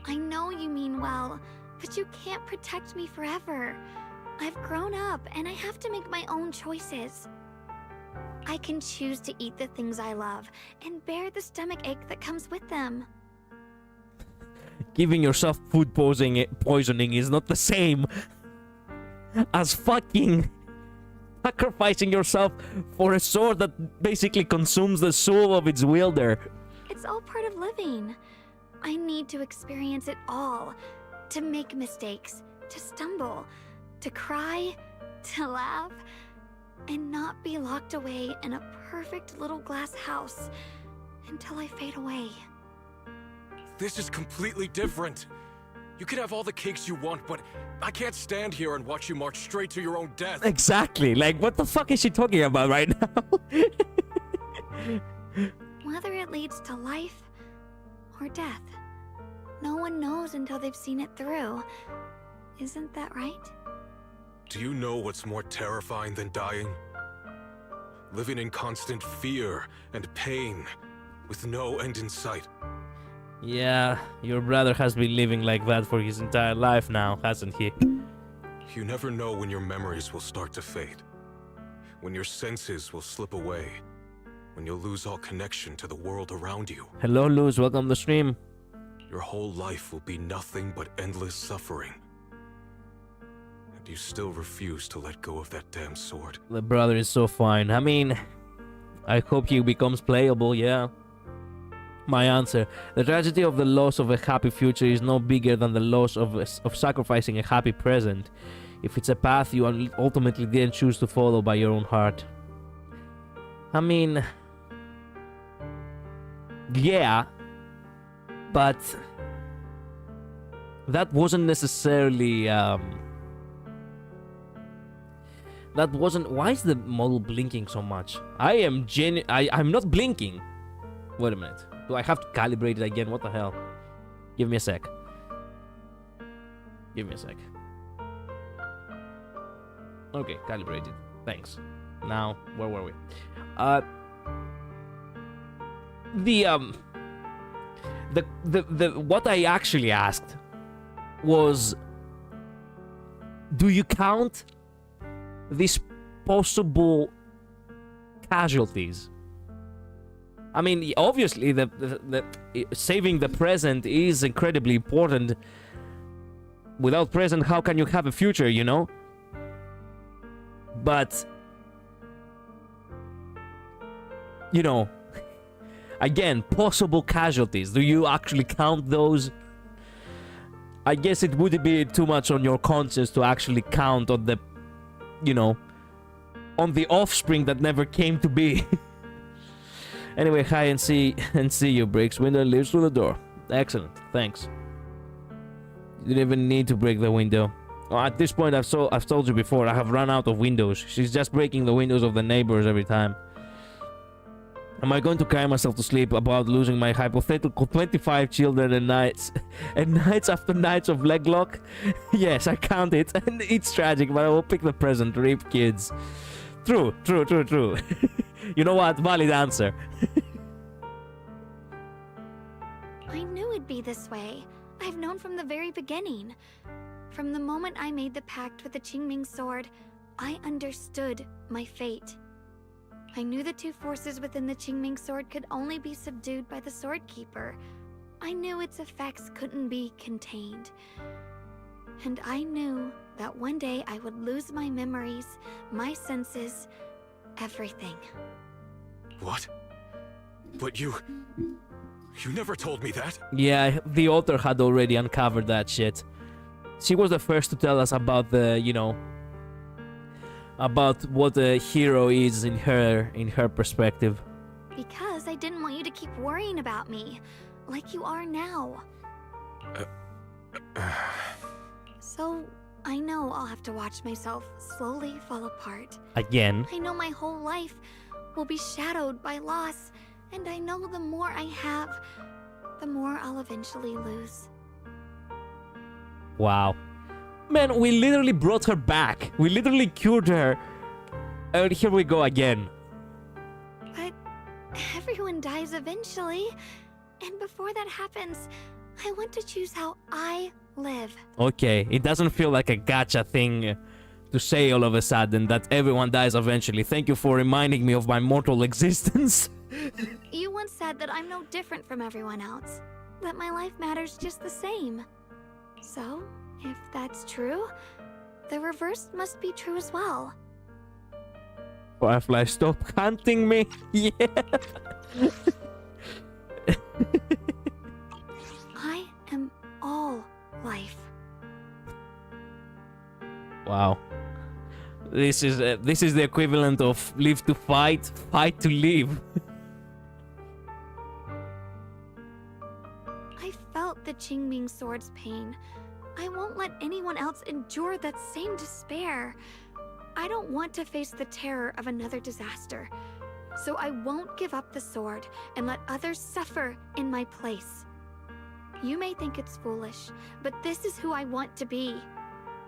I know you mean well, but you can't protect me forever. I've grown up, and I have to make my own choices. I can choose to eat the things I love, and bear the stomach ache that comes with them. Giving yourself food poisoning is not the same as fucking sacrificing yourself for a sword that basically consumes the soul of its wielder. It's all part of living. I need to experience it all. To make mistakes, to stumble, to cry, to laugh, and not be locked away in a perfect little glass house until I fade away. This is completely different. You can have all the cakes you want, but I can't stand here and watch you march straight to your own death. Exactly. Like, what the fuck is she talking about right now? Whether it leads to life or death, no one knows until they've seen it through. Isn't that right? Do you know what's more terrifying than dying? Living in constant fear and pain, with no end in sight. Yeah, your brother has been living like that for his entire life now, hasn't he? You never know when your memories will start to fade. When your senses will slip away. When you'll lose all connection to the world around you. Hello, Luz. Welcome to the stream. Your whole life will be nothing but endless suffering. And you still refuse to let go of that damn sword. The brother is so fine. I mean, I hope he becomes playable, yeah. My answer. The tragedy of the loss of a happy future is no bigger than the loss of sacrificing a happy present. If it's a path you ultimately didn't choose to follow by your own heart. I mean... yeah. But... that wasn't necessarily... that wasn't... Why is the model blinking so much? I'm not blinking. Wait a minute. Do I have to calibrate it again? What the hell? Give me a sec. Give me a sec. Okay, calibrated. Thanks. Now, where were we? What I actually asked was, do you count these possible casualties? I mean, obviously, the saving the present is incredibly important. Without present, how can you have a future, you know? But, you know, again, possible casualties. Do you actually count those? I guess it would be too much on your conscience to actually count on the, you know, on the offspring that never came to be. Anyway, hi and see you. Breaks window and leaves through the door. Excellent, thanks. You didn't even need to break the window. Oh, at this point, I've told you before, I have run out of windows. She's just breaking the windows of the neighbors every time. Am I going to cry myself to sleep about losing my hypothetical 25 children and nights after nights of leg lock? Yes, I count it, and it's tragic, but I will pick the present. Rip kids. True. You know what? Valid answer. I knew it'd be this way. I've known from the very beginning. From the moment I made the pact with the Qingming sword, I understood my fate. I knew the two forces within the Qingming sword could only be subdued by the sword keeper. I knew its effects couldn't be contained. And I knew that one day I would lose my memories, my senses, everything. What? But you never told me that. Yeah, the author had already uncovered that shit. She was the first to tell us about the, you know, about what a hero is in her perspective. Because I didn't want you to keep worrying about me, like you are now. So, I know I'll have to watch myself slowly fall apart. Again. I know my whole life will be shadowed by loss, and I know the more I have, the more I'll eventually lose. Wow. Man, we literally brought her back. We literally cured her. And here we go again. But everyone dies eventually, and before that happens, I want to choose how I live. Okay, it doesn't feel like a gacha thing to say all of a sudden that everyone dies eventually. Thank you for reminding me of my mortal existence. You once said that I'm no different from everyone else, that my life matters just the same. So, if that's true, the reverse must be true as well. Firefly, stop hunting me. Yeah. I am all life. Wow. This is the equivalent of live to fight, fight to live. I felt the Qingming sword's pain. I won't let anyone else endure that same despair. I don't want to face the terror of another disaster. So I won't give up the sword and let others suffer in my place. You may think it's foolish, but this is who I want to be.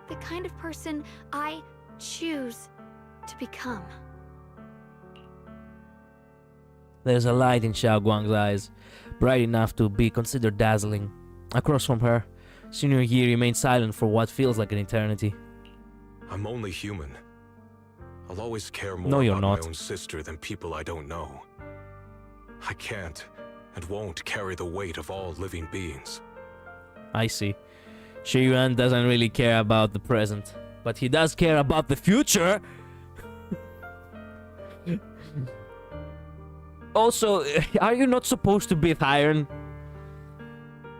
The kind of person I choose to become. There's a light in Xiao Guang's eyes, bright enough to be considered dazzling. Across from her, Senior Yi remained silent for what feels like an eternity. I'm only human. I'll always care more about my own sister than people I don't know. I can't and won't carry the weight of all living beings. I see. Shi Yuan doesn't really care about the present, but he does care about the future. Also, are you not supposed to be iron?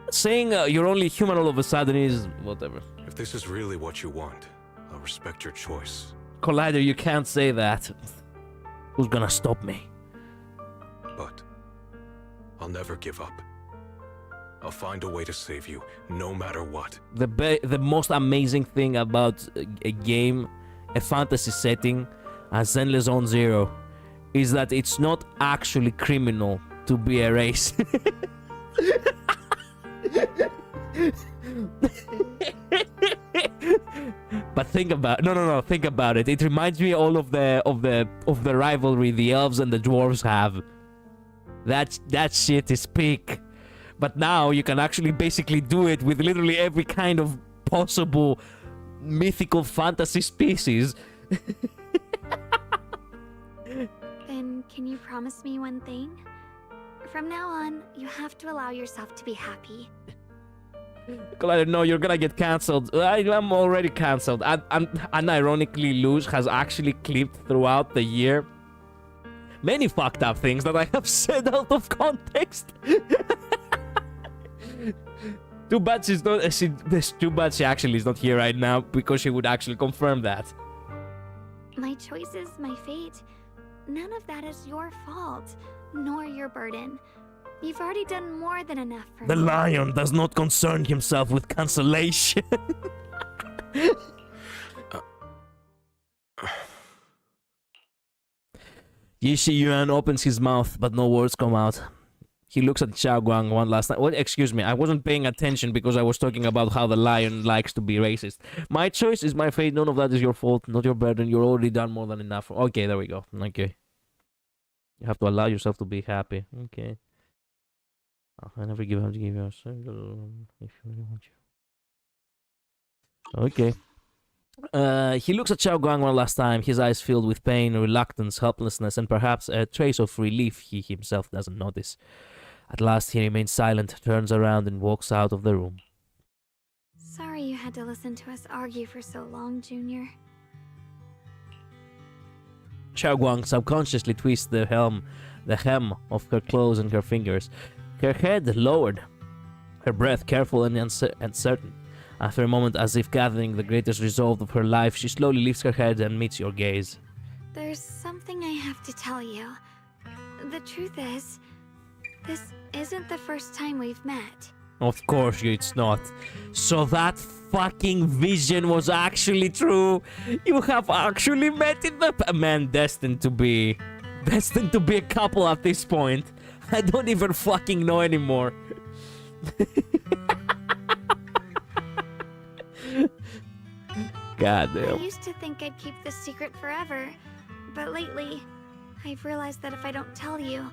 Saying you're only human all of a sudden is whatever. If this is really what you want, I'll respect your choice. Collider, you can't say that. Who's gonna stop me? But I'll never give up. I'll find a way to save you, no matter what. The most amazing thing about a game, a fantasy setting, as Zenless Zone Zero, is that it's not actually criminal to be a race. But think about think about it. It reminds me all of the rivalry the elves and the dwarves have. That shit is peak. But now you can actually basically do it with literally every kind of possible mythical fantasy species. Then can you promise me one thing? From now on, you have to allow yourself to be happy. Collider, no, you're gonna get cancelled. I'm already cancelled. And ironically, Luz has actually clipped throughout the year many fucked up things that I have said out of context. Too bad she's not. Too bad she actually is not here right now because she would actually confirm that. My choices, my fate, none of that is your fault, nor your burden. You've already done more than enough for The me. lion does not concern himself with cancellation. Yi Shi Yuan opens his mouth, but no words come out. He looks at Xiao Guang one last time. What? Excuse me, I wasn't paying attention because I was talking about how the lion likes to be racist. My choice is my fate. None of that is your fault, not your burden. You're already done more than enough. Okay, there we go. Okay. You have to allow yourself to be happy. Okay. I never give up to give you a single if you really want you. Okay. He looks at Xiao Guang one last time, his eyes filled with pain, reluctance, helplessness, and perhaps a trace of relief he himself doesn't notice. At last he remains silent, turns around, and walks out of the room. Sorry you had to listen to us argue for so long, Junior. Xiao Guang subconsciously twists the hem of her clothes and her fingers. Her head lowered, her breath careful and uncertain. After a moment, as if gathering the greatest resolve of her life, she slowly lifts her head and meets your gaze. There's something I have to tell you. The truth is, this isn't the first time we've met. Of course it's not. So that fucking vision was actually true. You have actually met in the man, destined to be a couple at this point. I don't even fucking know anymore. God damn. I used to think I'd keep this secret forever, but lately, I've realized that if I don't tell you,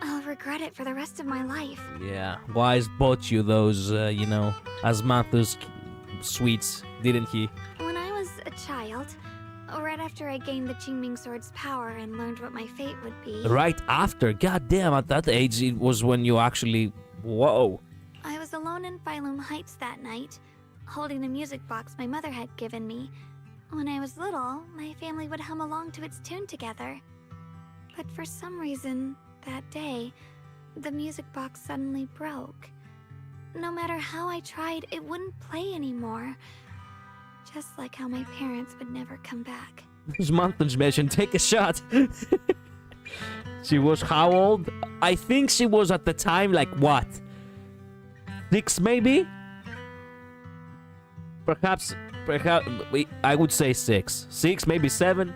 I'll regret it for the rest of my life. Yeah, Wise bought you those, Asmathus sweets, didn't he? When I was a child, right after I gained the Qingming Sword's power and learned what my fate would be, Right after, goddamn, at that age, it was when you actually, whoa. I was alone in Phylum Heights that night, holding the music box my mother had given me. When I was little, my family would hum along to its tune together. But for some reason, that day, the music box suddenly broke. No matter how I tried, it wouldn't play anymore. Just like how my parents would never come back. This mountain's mission, take a shot. She was how old? I think she was at the time like what? 6 maybe? Perhaps, I would say 6. 6, maybe 7.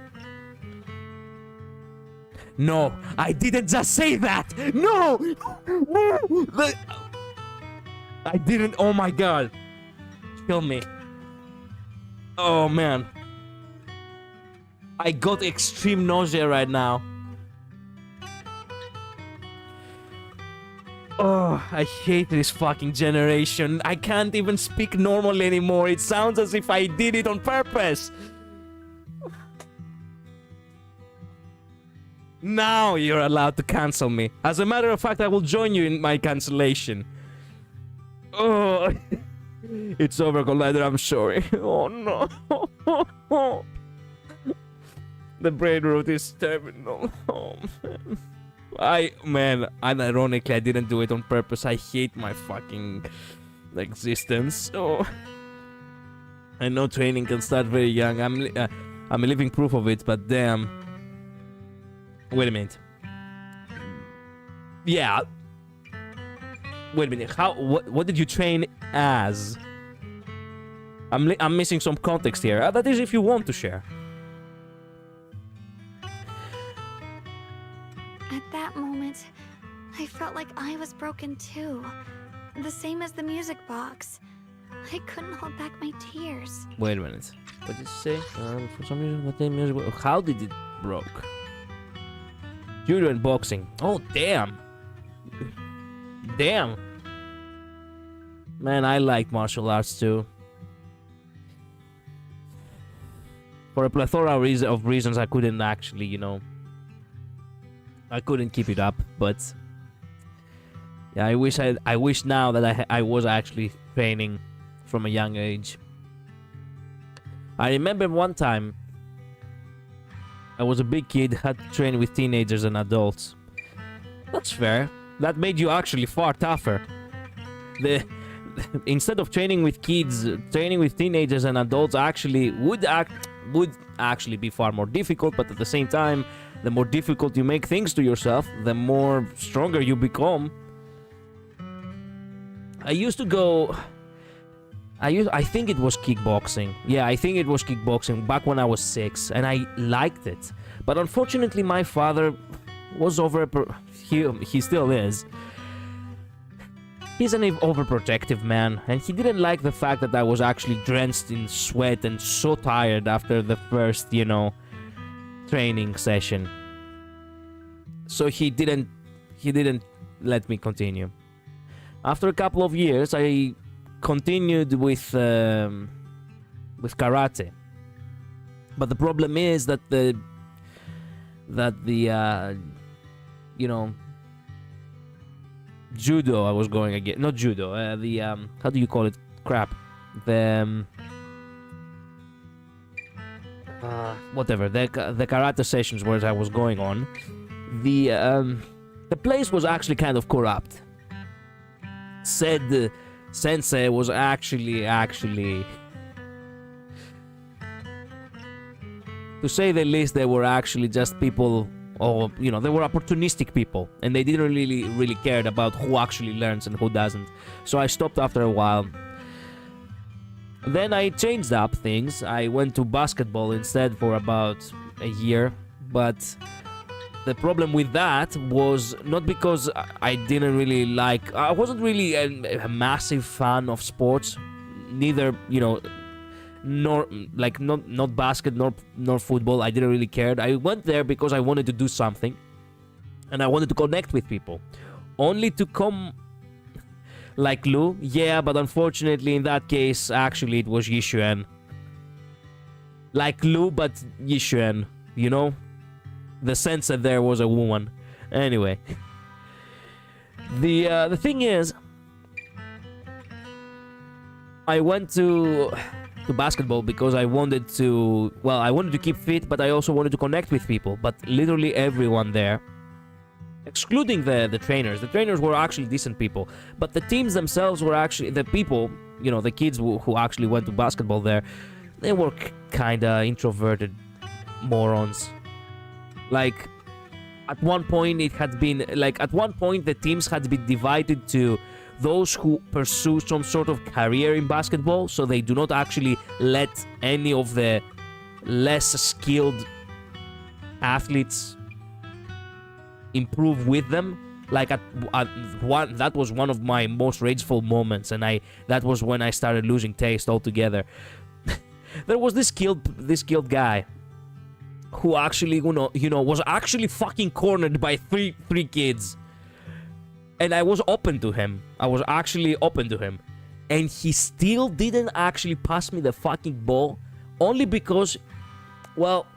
No, I didn't just say that! No! No! I didn't, oh my god. Kill me. Oh man. I got extreme nausea right now. Oh, I hate this fucking generation. I can't even speak normally anymore. It sounds as if I did it on purpose. Now you're allowed to cancel me. As a matter of fact, I will join you in my cancellation. Oh, it's over, Collider. I'm sorry. Oh no. The brain root is terminal. Oh man. Unironically, I didn't do it on purpose. I hate my fucking existence. Oh, I know training can start very young. I'm a living proof of it. But damn. Wait a minute. Yeah. Wait a minute. What did you train as? I'm missing some context here. That is if you want to share. At that moment, I felt like I was broken too. The same as the music box. I couldn't hold back my tears. Wait a minute. What did you say? For some reason, what the music? How did it broke? Judo and boxing. Oh damn. Damn. Man, I like martial arts too. For a plethora of reasons, I couldn't actually, I couldn't keep it up. But yeah, I wish now that I was actually training from a young age. I remember one time I was a big kid, had to train with teenagers and adults. That's fair. That made you actually far tougher. instead of training with kids, training with teenagers and adults actually would actually be far more difficult. But at the same time, the more difficult you make things to yourself, the more stronger you become. I think it was kickboxing. Yeah, I think it was kickboxing back when I was 6, and I liked it. But unfortunately, my father was he still is. He's an overprotective man, and he didn't like the fact that I was actually drenched in sweat and so tired after the first, training session. So he didn't let me continue. After a couple of years, I continued with karate. But the problem is that the judo I was going again. Not judo. How do you call it? Crap. Whatever. The karate sessions where I was going on. The place was actually kind of corrupt. Said sensei was actually, to say the least, they were actually just people. Or, they were opportunistic people, and they didn't really cared about who actually learns and who doesn't. So I stopped after a while. Then I changed up things. I went to basketball instead for about a year, but the problem with that was not because I didn't really like... I wasn't really a massive fan of sports, neither, nor not basket nor football. I didn't really care. I went there because I wanted to do something, and I wanted to connect with people, only to come like Lou. Yeah, but unfortunately in that case actually it was Yishuan. Like Lou, but Yishuan, the sense that there was a woman. Anyway, the thing is, I went to basketball because I wanted to keep fit, but I also wanted to connect with people. But literally everyone there, excluding the trainers were actually decent people, but the teams themselves were actually, the people, the kids who actually went to basketball there, they were kinda introverted morons. Like, at one point the teams had been divided to those who pursue some sort of career in basketball, so they do not actually let any of the less skilled athletes improve with them. Like that was one of my most rageful moments, and that was when I started losing taste altogether. There was this skilled guy who actually was actually fucking cornered by three kids. And I was open to him. I was actually open to him. And he still didn't actually pass me the fucking ball. Only because, well,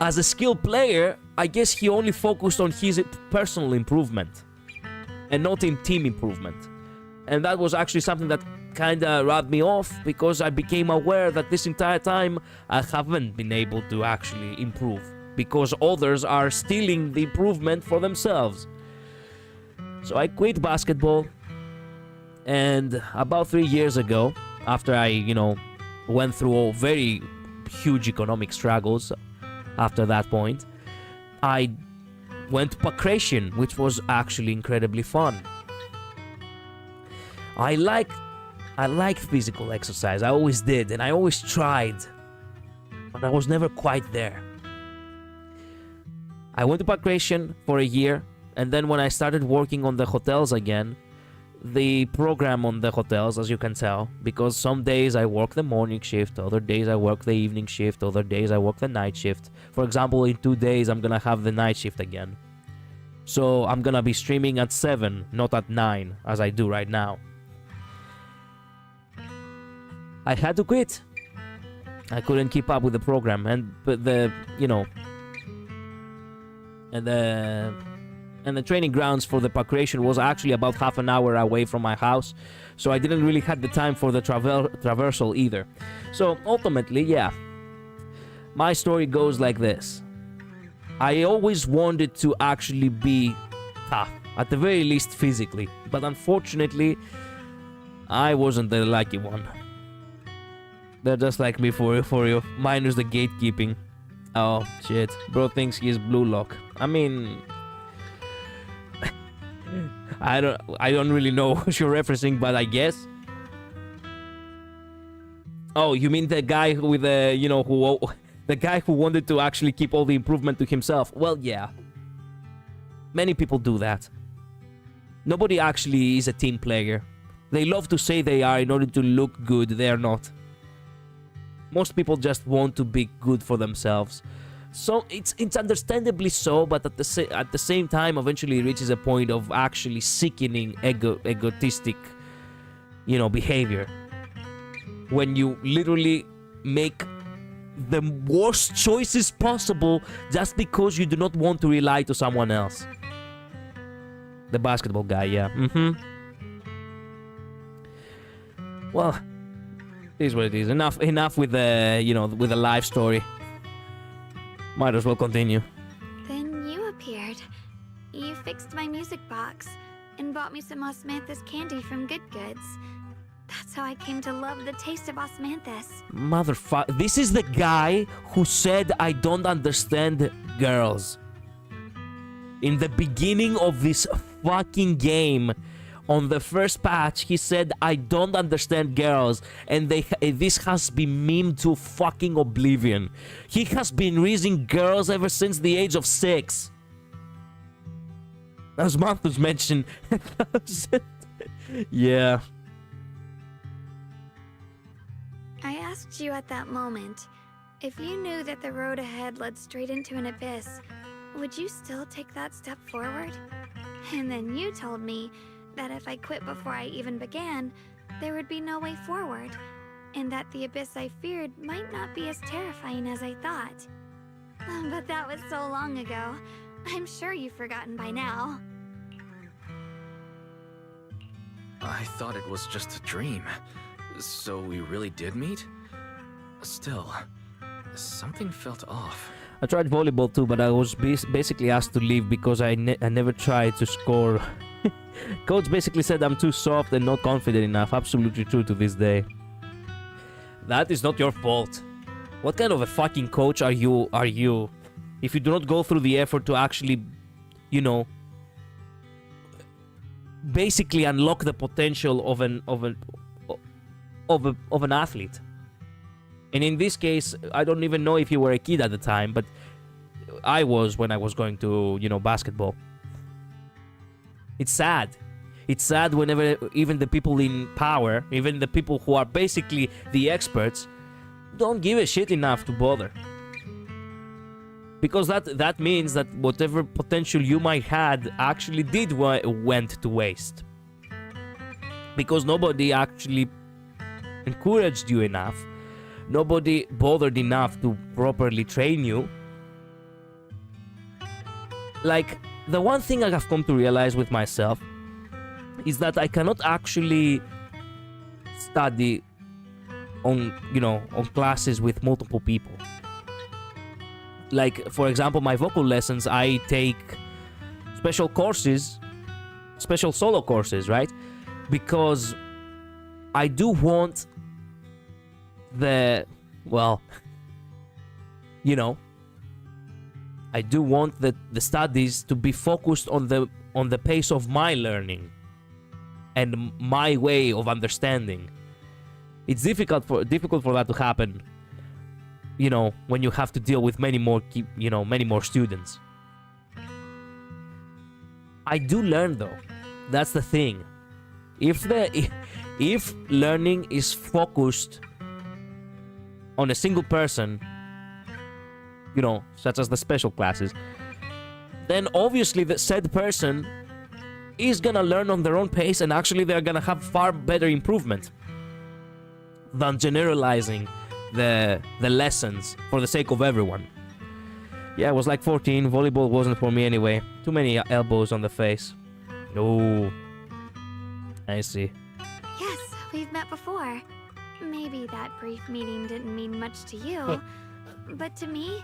as a skilled player, I guess he only focused on his personal improvement. And not in team improvement. And that was actually something that kinda rubbed me off, because I became aware that this entire time I haven't been able to actually improve. Because others are stealing the improvement for themselves. So I quit basketball, and about 3 years ago, after I, went through very huge economic struggles after that point, I went to Pakration, which was actually incredibly fun. I liked physical exercise, I always did, and I always tried, but I was never quite there. I went to Pakration for a year, and then when I started working on the hotels again, the program on the hotels, as you can tell, because some days I work the morning shift, other days I work the evening shift, other days I work the night shift. For example, in 2 days I'm gonna have the night shift again. So I'm gonna be streaming at 7, not at 9, as I do right now. I had to quit. I couldn't keep up with the program, and the training grounds for the Pakration was actually about half an hour away from my house, so I didn't really have the time for the traversal either. So ultimately, yeah, my story goes like this. I always wanted to actually be tough, at the very least physically, but unfortunately, I wasn't the lucky one. They're just like me for you. Minus the gatekeeping. Oh, shit. Bro thinks he's blue lock. I mean... I don't really know what you're referencing, but I guess. Oh, you mean the guy with the, you know, the guy who wanted to actually keep all the improvement to himself? Well, yeah. Many people do that. Nobody actually is a team player. They love to say they are in order to look good. They are not. Most people just want to be good for themselves. So it's understandably so, but at the same time, eventually it reaches a point of actually sickening egotistic, you know, behavior. When you literally make the worst choices possible just because you do not want to rely to someone else. The basketball guy, yeah. Well, it is what it is. Enough with the, you know, with the life story. Might as well continue. Then you appeared. You fixed my music box and bought me some osmanthus candy from Good Goods. That's how I came to love the taste of osmanthus. Motherfucker. This is the guy who said I don't understand girls. In the beginning of this fucking game, on the first patch, he said I don't understand girls, and this has been memed to fucking oblivion. He has been raising girls ever since the age of 6. As Marthus mentioned. Yeah. I asked you at that moment, if you knew that the road ahead led straight into an abyss, would you still take that step forward? And then you told me that if I quit before I even began, there would be no way forward, and that the abyss I feared might not be as terrifying as I thought. But that was so long ago. I'm sure you've forgotten by now. I thought it was just a dream. So we really did meet? Still, something felt off. I tried volleyball too, but I was basically asked to leave because I never tried to score. Coach basically said I'm too soft and not confident enough. Absolutely true to this day. That is not your fault. What kind of a fucking coach are you? If you do not go through the effort to actually, you know, basically unlock the potential of an athlete. And in this case, I don't even know if you were a kid at the time, but I was when I was going to, you know, basketball. It's sad. It's sad whenever even the people in power, even the people who are basically the experts, don't give a shit enough to bother. Because that means that whatever potential you might had actually went to waste. Because nobody actually encouraged you enough. Nobody bothered enough to properly train you. Like, the one thing I have come to realize with myself is that I cannot actually study on, you know, on classes with multiple people. Like, for example, my vocal lessons, I take special courses, special solo courses, right? Because I do want well, you know, I do want the studies to be focused on the pace of my learning and my way of understanding. It's difficult for that to happen, you know, when you have to deal with many more students. I do learn though. That's the thing. If learning is focused on a single person, you know, such as the special classes, then obviously the said person is gonna learn on their own pace, and actually they're gonna have far better improvement than generalizing the lessons for the sake of everyone. Yeah, I was like 14, volleyball wasn't for me anyway. Too many elbows on the face. No. I see. Yes, we've met before. Maybe that brief meeting didn't mean much to you, but to me,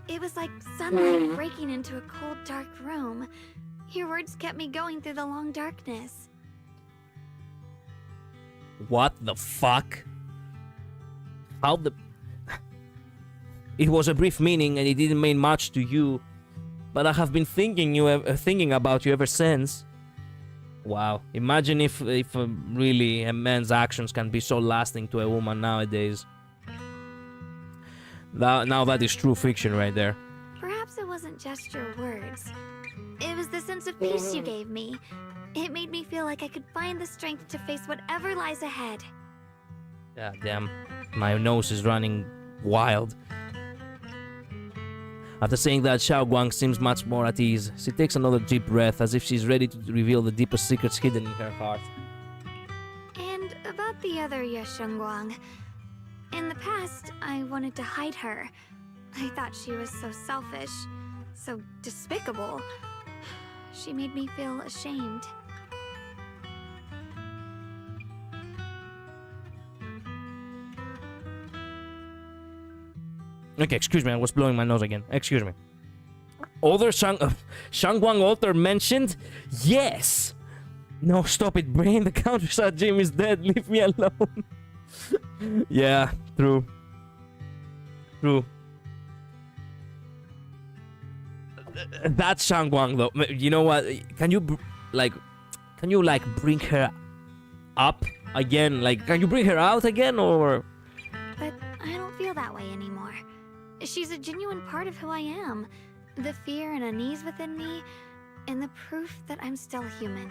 it was like sunlight breaking into a cold, dark room. Your words kept me going through the long darkness. What the fuck? How the... It was a brief meeting and it didn't mean much to you, but I have been thinking about you ever since. Wow. Imagine if really a man's actions can be so lasting to a woman nowadays. Now that is true fiction right there. Perhaps it wasn't just your words. It was the sense of peace you gave me. It made me feel like I could find the strength to face whatever lies ahead. Yeah, damn. My nose is running wild. After saying that, Xiao Guang seems much more at ease. She takes another deep breath, as if she's ready to reveal the deepest secrets hidden in her heart. And about the other Guang, in the past, I wanted to hide her. I thought she was so selfish, so despicable. She made me feel ashamed. Okay, excuse me, I was blowing my nose again. Excuse me. Other Shangguang altar mentioned? Yes! No, stop it, brain. The countryside gym is dead. Leave me alone. Yeah, true. True. That's Shangguang, though. You know what? Can you bring her up again? Like, can you bring her out again, or? But I don't feel that way anymore. She's a genuine part of who I am. The fear and unease within me, and the proof that I'm still human.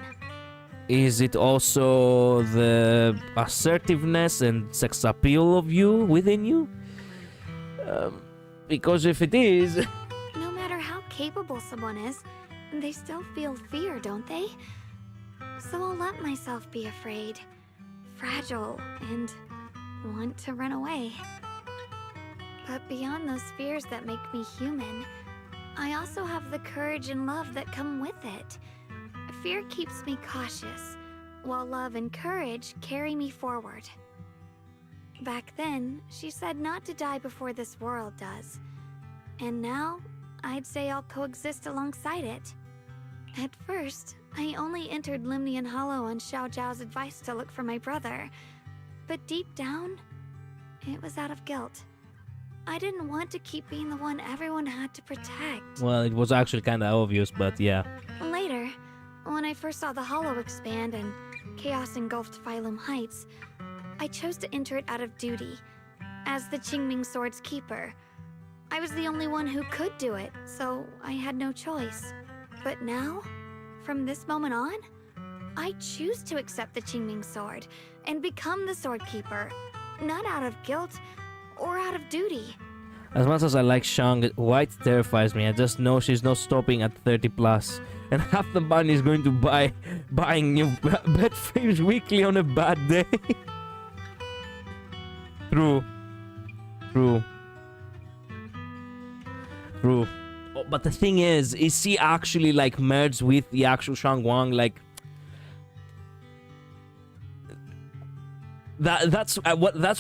Is it also the assertiveness and sex appeal of you within you? Because if it is... No matter how capable someone is, they still feel fear, don't they? So I'll let myself be afraid, fragile, and want to run away. But beyond those fears that make me human, I also have the courage and love that come with it. Fear keeps me cautious, while love and courage carry me forward. Back then, she said not to die before this world does. And now, I'd say I'll coexist alongside it. At first, I only entered Limnian Hollow on Xiao Zhao's advice to look for my brother. But deep down, it was out of guilt. I didn't want to keep being the one everyone had to protect. Well, it was actually kind of obvious, but yeah. Later, when I first saw the Hollow expand and chaos engulfed Phylum Heights, I chose to enter it out of duty. As the Qingming Sword's keeper, I was the only one who could do it, so I had no choice. But now, from this moment on, I choose to accept the Qingming Sword and become the Sword Keeper, not out of guilt or out of duty. As much as I like Shang, White terrifies me. I just know she's not stopping at 30 plus. And half the money is going to buying new bed frames weekly on a bad day. True. True. True. Oh, but the thing is she actually like merged with the actual Shangguang? Like, that's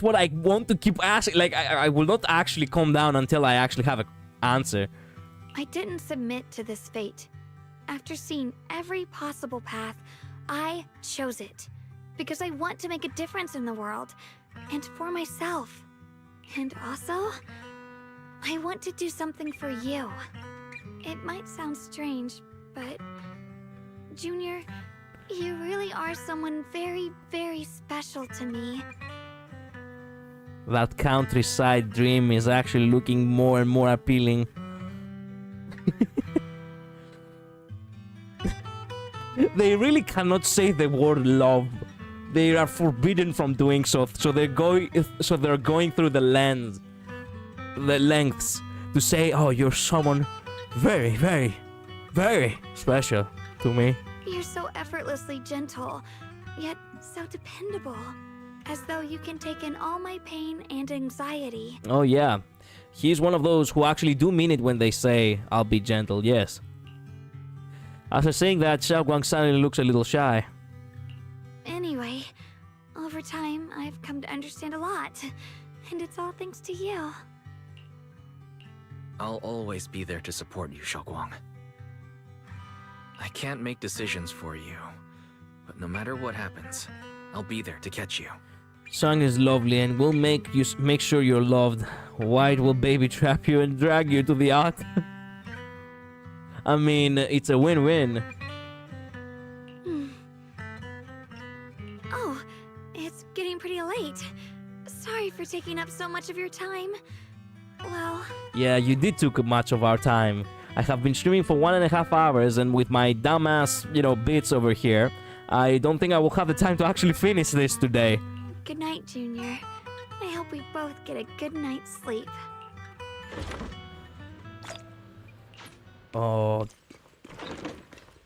what I want to keep asking. Like, I will not actually calm down until I actually have an answer. I didn't submit to this fate. After seeing every possible path, I chose it. Because I want to make a difference in the world. And for myself. And also, I want to do something for you. It might sound strange, but... Junior, you really are someone very, very special to me. That countryside dream is actually looking more and more appealing. They really cannot say the word love. They are forbidden from doing so. So they're going through the lengths to say, "Oh, you're someone very, very, very special to me." You're so effortlessly gentle, yet so dependable. As though you can take in all my pain and anxiety. Oh yeah, he's one of those who actually do mean it when they say, "I'll be gentle," yes. After saying that, Xiao Guang suddenly looks a little shy. Anyway, over time, I've come to understand a lot. And it's all thanks to you. I'll always be there to support you, Xiaoguang. I can't make decisions for you, but no matter what happens, I'll be there to catch you. Song is lovely and will make sure you're loved. White will baby trap you and drag you to the yacht. I mean, it's a win-win. Oh, it's getting pretty late. Sorry for taking up so much of your time. Well... Yeah, you did took much of our time. I have been streaming for 1.5 hours, and with my dumbass, bits over here, I don't think I will have the time to actually finish this today. Good night, Junior. I hope we both get a good night's sleep. Oh...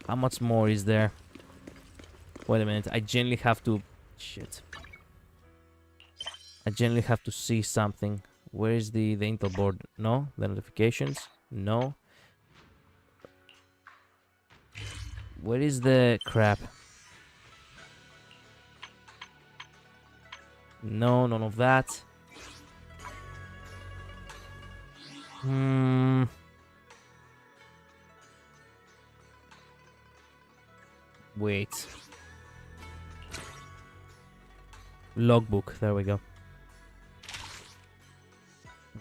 How much more is there? Wait a minute, I genuinely have to... Shit. I genuinely have to see something. Where is the Intel board? No? The notifications? No. Where is the crap? No, none of that. Wait. Logbook, there we go.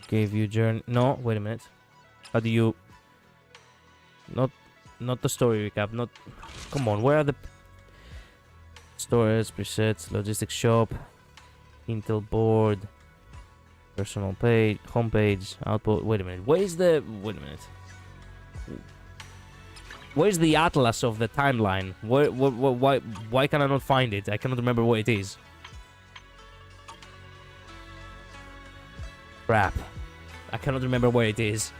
Gave you journey. No, wait a minute. How do you... Not the story recap, not... Come on, where are the... Storage, presets, logistics shop, Intel board, personal page, homepage, output... Wait a minute, where's the... Wait a minute. Where's the atlas of the timeline? Why can I not find it? I cannot remember where it is. Crap. I cannot remember where it is.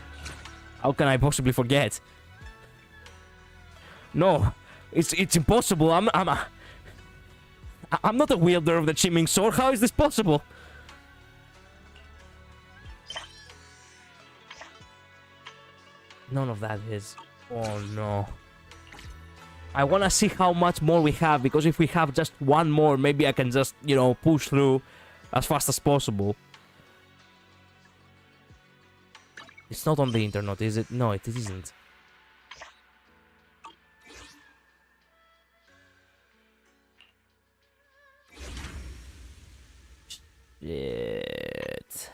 How can I possibly forget? No, it's impossible. I'm not a wielder of the Chiming Sword. How is this possible? None of that is. Oh no. I want to see how much more we have, because if we have just one more, maybe I can just, push through as fast as possible. It's not on the internet, is it? No, it isn't. Shit.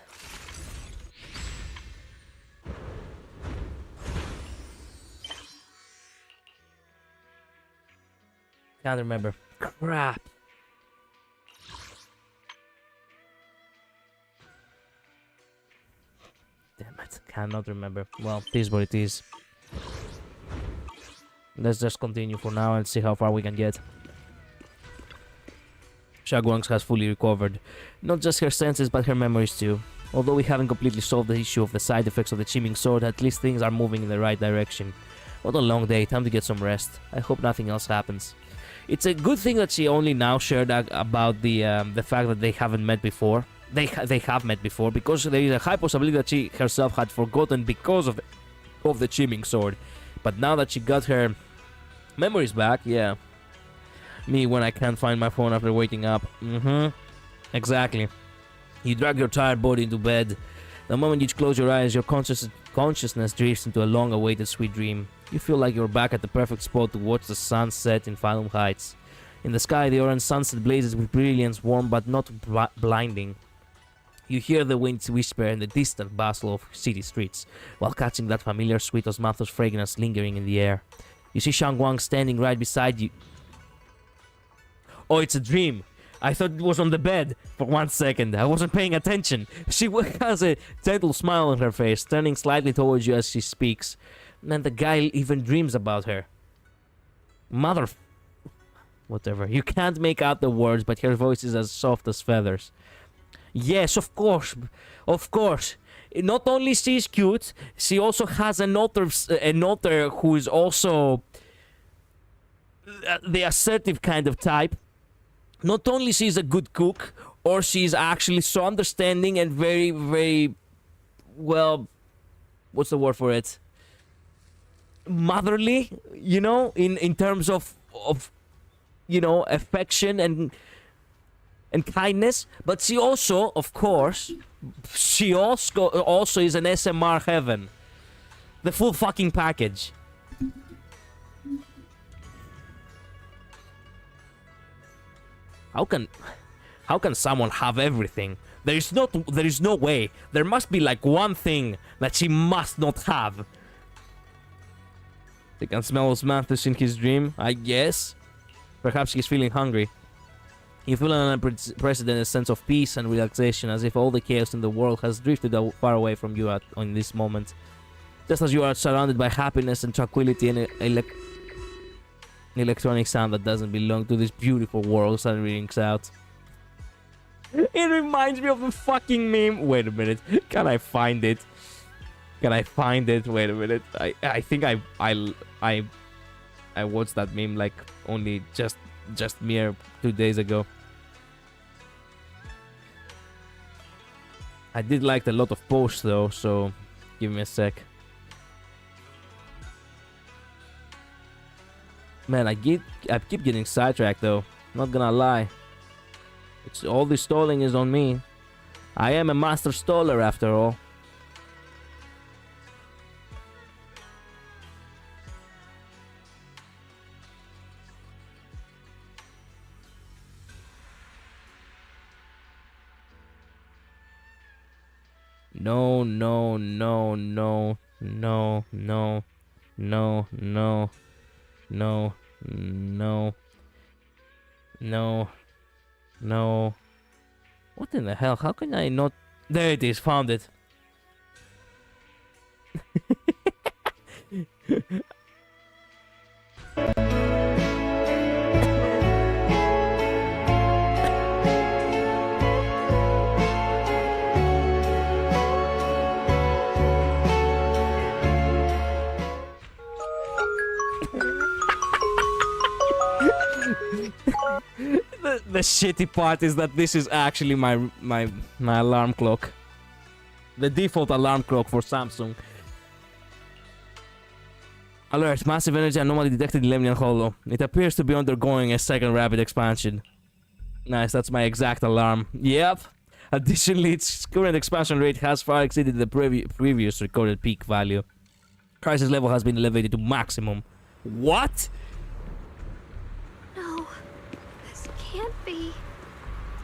Can't remember. Crap. Damn it. Cannot remember. Well, it is what it is. Let's just continue for now and see how far we can get. Shagwangs has fully recovered. Not just her senses, but her memories too. Although we haven't completely solved the issue of the side effects of the Chiming Sword, at least things are moving in the right direction. What a long day, time to get some rest. I hope nothing else happens. It's a good thing that she only now shared about the fact that they haven't met before. They have met before, because there is a high possibility that she herself had forgotten because of the Chiming Sword. But now that she got her memories back, yeah. Me when I can't find my phone after waking up. Exactly. You drag your tired body into bed. The moment you close your eyes, your consciousness drifts into a long-awaited sweet dream. You feel like you're back at the perfect spot to watch the sun set in Phylum Heights. In the sky, the orange sunset blazes with brilliance, warm but not blinding. You hear the winds whisper and the distant bustle of city streets, while catching that familiar sweet osmanthus fragrance lingering in the air. You see Shangwang standing right beside you. Oh, it's a dream. I thought it was on the bed for 1 second. I wasn't paying attention. She has a gentle smile on her face, turning slightly towards you as she speaks. And the guy even dreams about her. Mother... Whatever. You can't make out the words, but her voice is as soft as feathers. Yes, of course. Of course. Not only she is cute, she also has another who is also the assertive kind of type. Not only she's a good cook, or she's actually so understanding and very, very, well, what's the word for it? Motherly, in terms of affection and kindness. But she also, of course, she also is an SMR heaven. The full fucking package. How can someone have everything? There is no way. There must be like one thing that she must not have. They can smell osmanthus in his dream, I guess. Perhaps he's feeling hungry. You feel an unprecedented sense of peace and relaxation, as if all the chaos in the world has drifted far away from you in this moment. Just as you are surrounded by happiness and tranquility and electronic sound that doesn't belong to this beautiful world suddenly rings out. It reminds me of the fucking meme. Wait a minute. Can I find it? Can I find it? Wait a minute. I think I watched that meme like only just mere 2 days ago. I did like a lot of posts though, so give me a sec. Man, I keep getting sidetracked though. Not gonna lie. It's all the stalling is on me. I am a master staller after all. No, no, no, no, no, no, no, no, no, no, no, no. What in the hell? How can I not? There it is, found it. The shitty part is that this is actually my alarm clock. The default alarm clock for Samsung. Alert, massive energy anomaly detected in Lemnian Hollow. It appears to be undergoing a second rapid expansion. Nice, that's my exact alarm. Yep. Additionally, its current expansion rate has far exceeded the previous recorded peak value. Crisis level has been elevated to maximum. What? No, this can't be.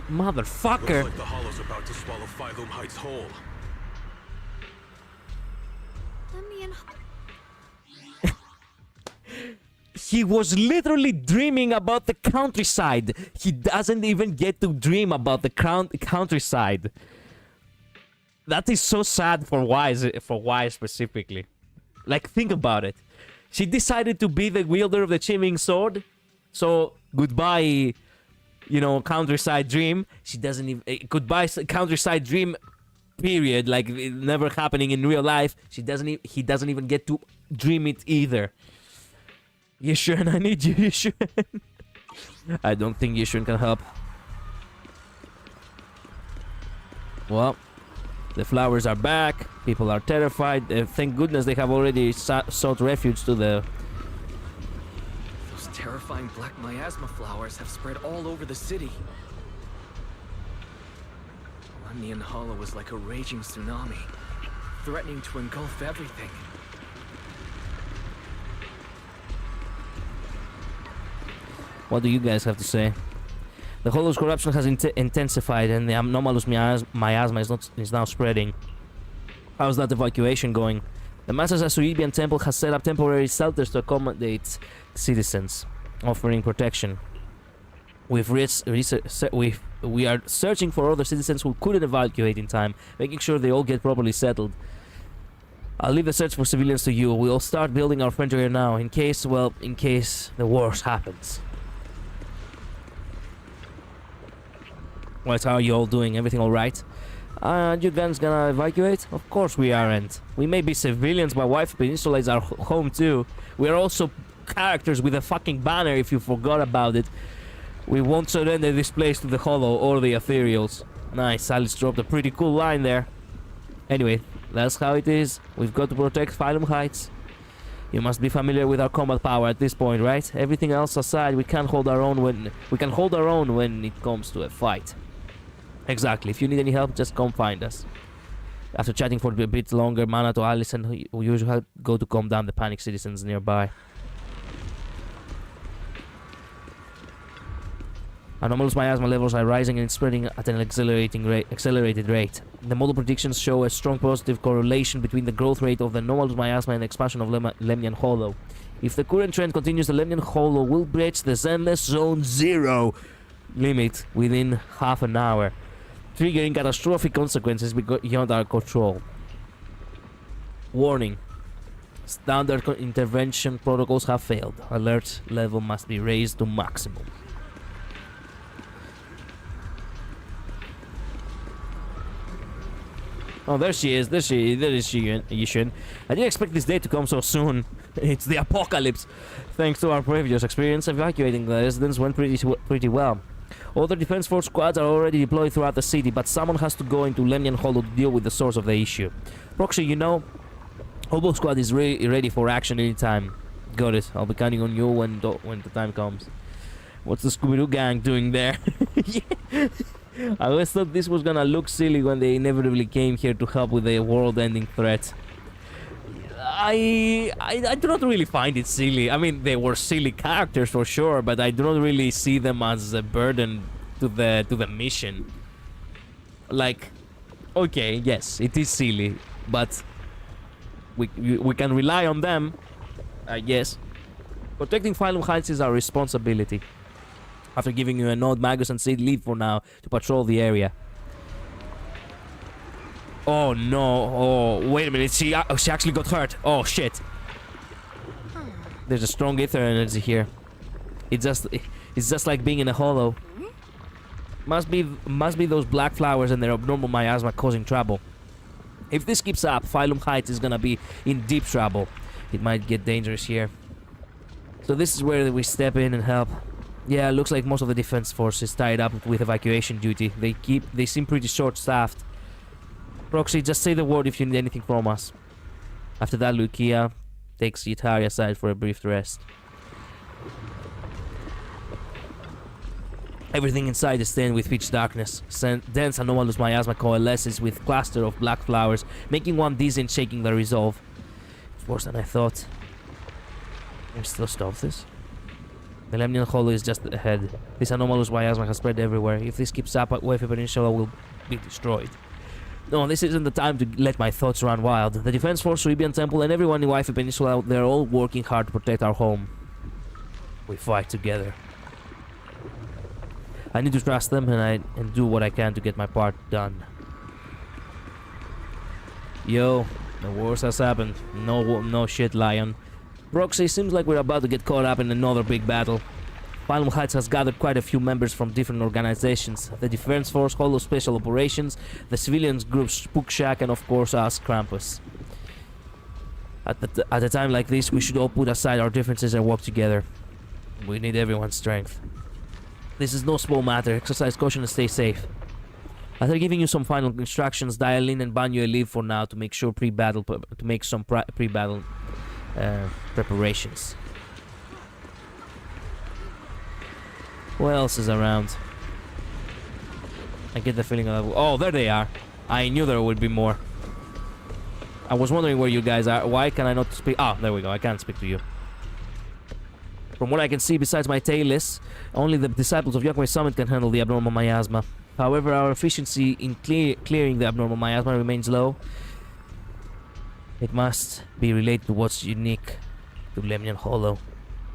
Motherfucker. Looks like the hollow's about to swallow Phylum Heights whole. Lemnian. He was literally dreaming about the countryside. He doesn't even get to dream about the countryside. That is so sad for Y specifically. Like, think about it. She decided to be the wielder of the Chiming Sword. So, goodbye, you know, countryside dream. She doesn't even... goodbye countryside dream, period. Like, never happening in real life. He doesn't even get to dream it either. Yishun, I need you, Yishun. I don't think Yishun can help. Well, the flowers are back. People are terrified. Thank goodness they have already sought refuge to the... Those terrifying black miasma flowers have spread all over the city. Lemnian Hollow was like a raging tsunami, threatening to engulf everything. What do you guys have to say? The Hollow's corruption has intensified and the anomalous miasma is now spreading. How's that evacuation going? The Master Asuibian Temple has set up temporary shelters to accommodate citizens, offering protection. We are searching for other citizens who couldn't evacuate in time, making sure they all get properly settled. I'll leave the search for civilians to you. We'll start building our frontier now, in case the worst happens. What, how are you all doing? Everything alright? You guys gonna evacuate? Of course we aren't. We may be civilians, but Wife Peninsula is our home too. We are also characters with a fucking banner if you forgot about it. We won't surrender this place to the Hollow or the Ethereals. Nice, Alice dropped a pretty cool line there. Anyway, that's how it is. We've got to protect Phylum Heights. You must be familiar with our combat power at this point, right? Everything else aside, we can hold our own when it comes to a fight. Exactly. If you need any help, just come find us. After chatting for a bit longer, Mana to Alice and we usually go to calm down the panicked citizens nearby. Anomalous miasma levels are rising and spreading at an accelerated rate. The model predictions show a strong positive correlation between the growth rate of the anomalous miasma and the expansion of Lemnian Hollow. If the current trend continues, the Lemnian Hollow will breach the Zenless Zone 0 limit within half an hour, triggering catastrophic consequences beyond our control. Warning. Standard intervention protocols have failed. Alert level must be raised to maximum. Oh, there she is. There is Yishun. I didn't expect this day to come so soon. It's the apocalypse. Thanks to our previous experience, evacuating the residents went pretty well. Other defense force squads are already deployed throughout the city, but someone has to go into Lemnian Hollow to deal with the source of the issue. Proxy, you know, Hobo Squad is ready for action anytime. Got it. I'll be counting on you when the time comes. What's the Scooby-Doo gang doing there? Yeah. I always thought this was gonna look silly when they inevitably came here to help with the world-ending threat. I do not really find it silly. I mean, they were silly characters for sure, but I do not really see them as a burden to the mission. Like, okay, yes, it is silly, but we can rely on them, I guess. Protecting Phylum Heights is our responsibility. After giving you a nod, Magus and Sid leave for now to patrol the area. Oh no, oh, wait a minute, she actually got hurt. Oh shit. There's a strong ether energy here. It's just like being in a hollow. Must be those black flowers and their abnormal miasma causing trouble. If this keeps up, Phylum Heights is gonna be in deep trouble. It might get dangerous here. So this is where we step in and help. Yeah, looks like most of the defense force is tied up with evacuation duty. They seem pretty short-staffed. Proxy, just say the word if you need anything from us. After that, Lucia takes Yetari aside for a brief rest. Everything inside is stained with pitch darkness. Dense anomalous miasma coalesces with cluster of black flowers, making one dizzy and shaking the resolve. It's worse than I thought. Can we still stop this? The Lemnian Hollow is just ahead. This anomalous miasma has spread everywhere. If this keeps up, Waifu Peninsula will be destroyed. No, this isn't the time to let my thoughts run wild. The Defense Force, Ribian Temple, and everyone in Waifu Peninsula, they're all working hard to protect our home. We fight together. I need to trust them and do what I can to get my part done. Yo, the worst has happened. No shit, Lion. Proxy, seems like we're about to get caught up in another big battle. Phylum Heights has gathered quite a few members from different organizations. The Defense Force, Hollow Special Operations, the civilians group Spook Shack, and of course us, Krampus. At a time like this, we should all put aside our differences and work together. We need everyone's strength. This is no small matter. Exercise caution and stay safe. After giving you some final instructions, dial in and ban you a leave for now to make sure pre-battle preparations. Who else is around? I get the feeling of... Oh, there they are. I knew there would be more. I was wondering where you guys are. Why can I not speak? Ah, there we go. I can't speak to you. From what I can see, besides my tailless, only the disciples of Yokwei Summit can handle the abnormal miasma. However, our efficiency in clearing the abnormal miasma remains low. It must be related to what's unique to Lemnian Hollow.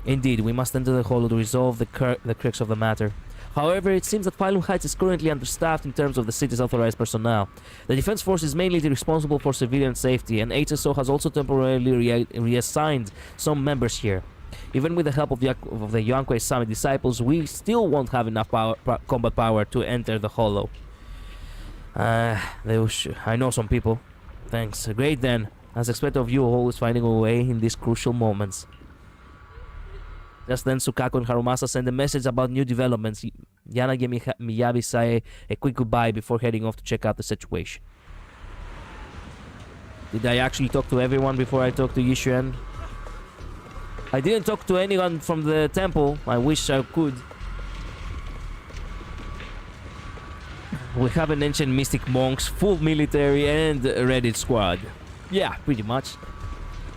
Indeed, we must enter the Hollow to resolve the crux of the matter. However, it seems that Phylum Heights is currently understaffed in terms of the city's authorized personnel. The Defense Force is mainly responsible for civilian safety, and HSO has also temporarily reassigned some members here. Even with the help of the Yokwei Summit disciples, we still won't have enough combat power to enter the Hollow. I know some people. Thanks. Great then. As expected of you, always finding a way in these crucial moments. Just then, Sukaku and Harumasa send a message about new developments. Yana gave Miyabi say a quick goodbye before heading off to check out the situation. Did I actually talk to everyone before I talked to Yishuan? I didn't talk to anyone from the temple. I wish I could. We have an ancient mystic monks, full military, and a Reddit squad. Yeah, pretty much.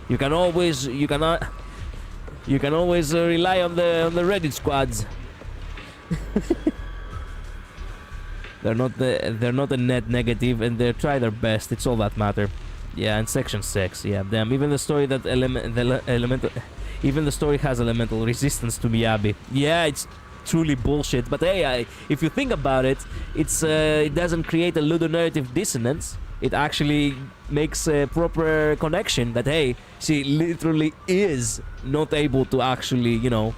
You can always rely on the Reddit squads. They're not a net negative, and they try their best. It's all that matter. Yeah, and section 6. Yeah, damn. Even the story that even the story has elemental resistance to Miyabi. Yeah, it's truly bullshit. But hey, if you think about it, it doesn't create a ludonarrative dissonance. It actually makes a proper connection that hey, she literally is not able to actually, you know,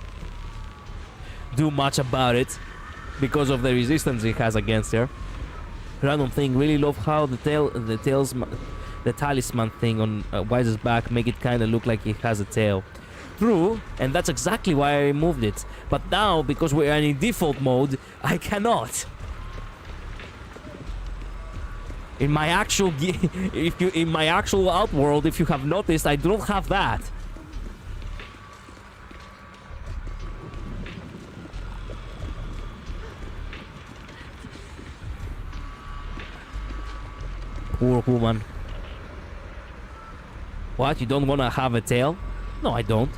do much about it because of the resistance he has against her. Random thing. Really love how the talisman thing on Wise's back make it kind of look like he has a tail. True, and that's exactly why I removed it. But now, because we're in default mode, I cannot. In my actual in my actual outworld, if you have noticed, I don't have that. Poor woman. What? You don't want to have a tail? No, I don't.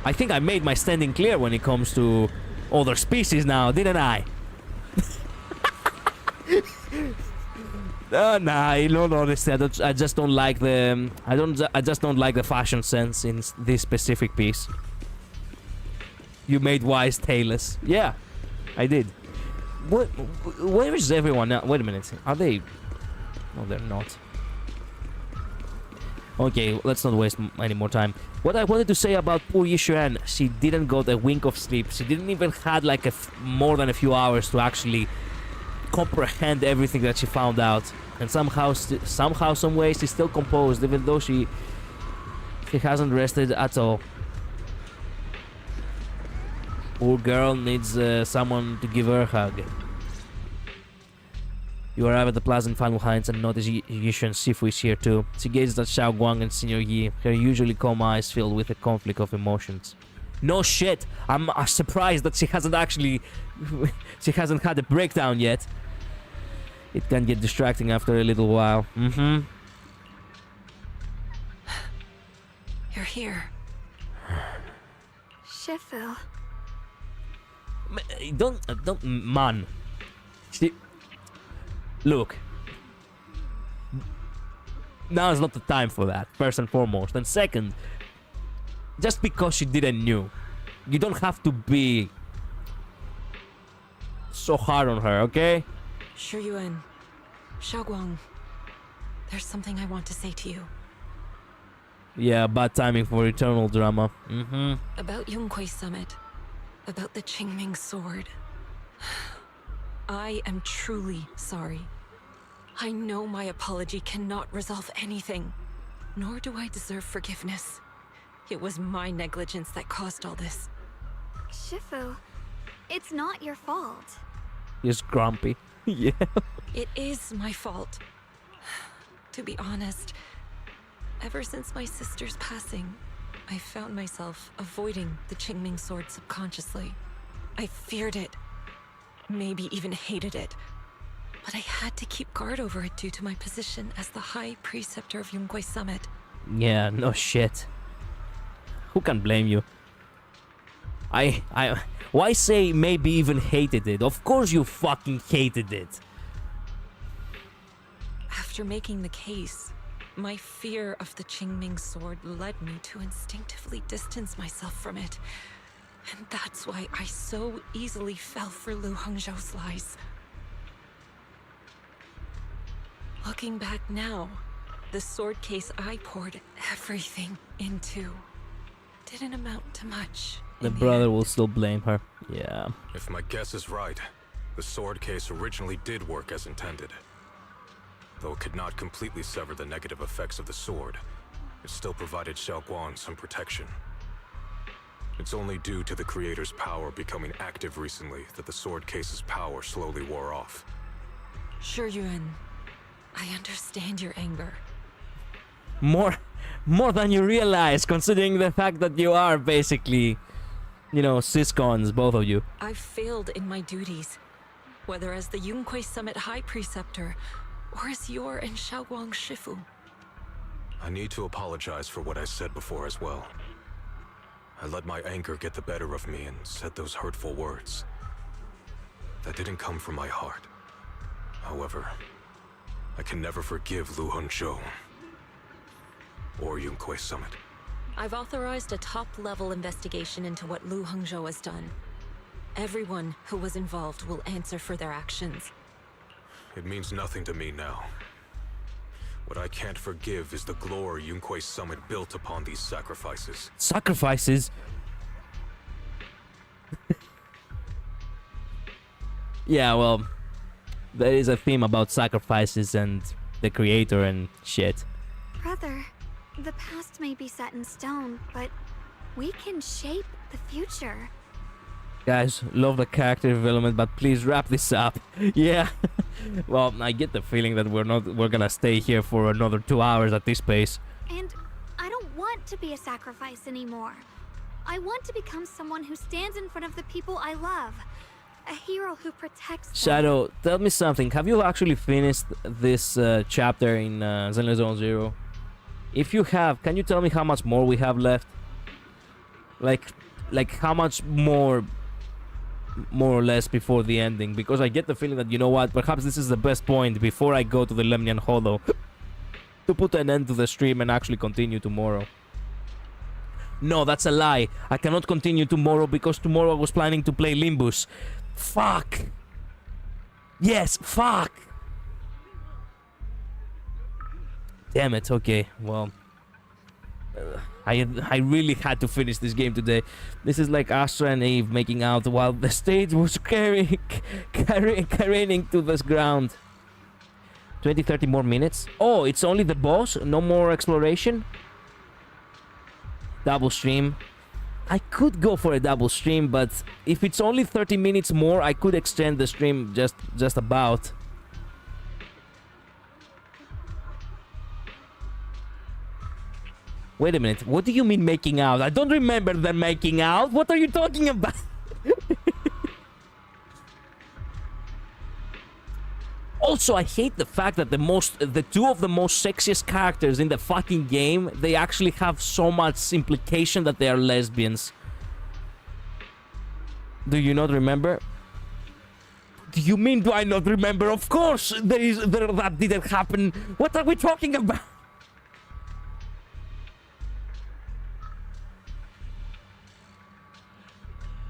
I think I made my standing clear when it comes to other species now, didn't I? Nah, in all honesty, I just don't like the I just don't like the fashion sense in this specific piece. You made Wise tailless. Yeah, I did. Where is everyone now? Wait a minute. Are they? No, they're not. Okay, let's not waste any more time. What I wanted to say about poor Yishuan, she didn't got a wink of sleep. She didn't even had like more than a few hours to actually comprehend everything that she found out. And somehow, some way, she's still composed, even though she hasn't rested at all. Poor girl needs someone to give her a hug. You arrive at the plaza in Final Heights and notice Yishu and Sifu is here too. She gazes at Xiao Guang and Senior Yi, her usually calm eyes filled with a conflict of emotions. No shit! I'm surprised that she hasn't actually... she hasn't had a breakdown yet. It can get distracting after a little while. Mm-hmm. You're here. Shifu. Don't, man. Look. Now is not the time for that, first and foremost. And second, just because she didn't know, you don't have to be so hard on her, okay? Shuyuan, Xiaoguang, there's something I want to say to you. Yeah, bad timing for eternal drama. Mm-hmm. About Yonghui Summit. About the Qingming sword. I am truly sorry. I know my apology cannot resolve anything, nor do I deserve forgiveness. It was my negligence that caused all this. Shifu, it's not your fault. He's grumpy. Yeah. It is my fault. To be honest, ever since my sister's passing, I found myself avoiding the Qingming sword subconsciously. I feared it, maybe even hated it, but I had to keep guard over it due to my position as the High Preceptor of Yonghui Summit. Yeah, no shit. Who can blame you? Why say maybe even hated it? Of course you fucking hated it. After making the case, my fear of the Qingming sword led me to instinctively distance myself from it. And that's why I so easily fell for Lu Hongzhou's lies. Looking back now, the sword case I poured everything into didn't amount to much. The brother will still blame her. Yeah. If my guess is right, the sword case originally did work as intended. Though it could not completely sever the negative effects of the sword, it still provided Xiao Guang some protection. It's only due to the creator's power becoming active recently that the sword case's power slowly wore off. Shuyuan, I understand your anger. More than you realize, considering the fact that you are basically, you know, siscons, both of you. I've failed in my duties, whether as the Yonghui Summit High Preceptor, or as your and Xiaoguang Shifu. I need to apologize for what I said before as well. I let my anger get the better of me and said those hurtful words. That didn't come from my heart. However, I can never forgive Lu Hongzhou or Yunque Summit. I've authorized a top-level investigation into what Lu Hongzhou has done. Everyone who was involved will answer for their actions. It means nothing to me now. What I can't forgive is the glory Yunque Summit built upon these sacrifices. Sacrifices? Yeah, well, there is a theme about sacrifices and the creator and shit. Brother, the past may be set in stone, but we can shape the future. Guys, love the character development, but please wrap this up. Yeah. Well, I get the feeling that we're gonna stay here for another 2 hours at this pace. And I don't want to be a sacrifice anymore. I want to become someone who stands in front of the people I love. A hero who protects them. Shadow, tell me something. Have you actually finished this chapter in Zenless Zone Zero? If you have, can you tell me how much more we have left? Like how much more or less before the ending? Because I get the feeling that, you know what, perhaps this is the best point before I go to the Lemnian Hollow to put an end to the stream and actually continue tomorrow. No, that's a lie. I cannot continue tomorrow because tomorrow I was planning to play Limbus. Fuck. Yes, fuck. Damn it. Okay, well, I really had to finish this game today. This is like Astra and Eve making out while the stage was careening to this ground. 20-30 more minutes. Oh, it's only the boss? No more exploration? Double stream. I could go for a double stream, but if it's only 30 minutes more, I could extend the stream just about. Wait a minute, what do you mean making out? I don't remember them making out. What are you talking about? Also, I hate the fact that the two of the most sexiest characters in the fucking game, they actually have so much implication that they are lesbians. Do you not remember? Do you mean do I not remember? Of course, that didn't happen. What are we talking about?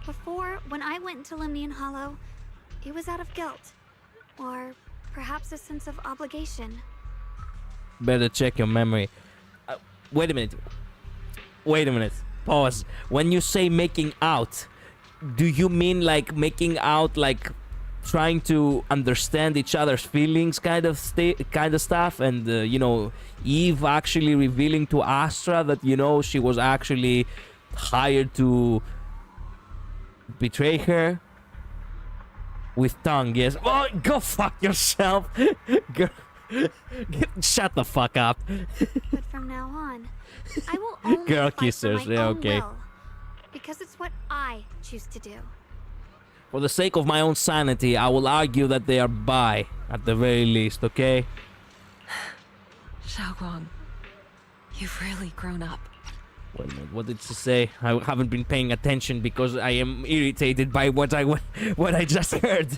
Before, when I went to Lemnian Hollow, it was out of guilt. Or perhaps a sense of obligation. Better check your memory. Wait a minute. Wait a minute. Pause. When you say making out, do you mean like making out, like trying to understand each other's feelings, kind of stuff? And you know, Eve actually revealing to Astra that, you know, she was actually hired to betray her. With tongue, yes. Oh, go fuck yourself. Girl, shut the fuck up. But from now on, I will only girl fight kissers. for my Yeah, own okay. will, because it's what I choose to do. For the sake of my own sanity, I will argue that they are bi, at the very least, okay? Xiaoguang, you've really grown up. Wait a minute, what did she say? I haven't been paying attention because I am irritated by what I just heard.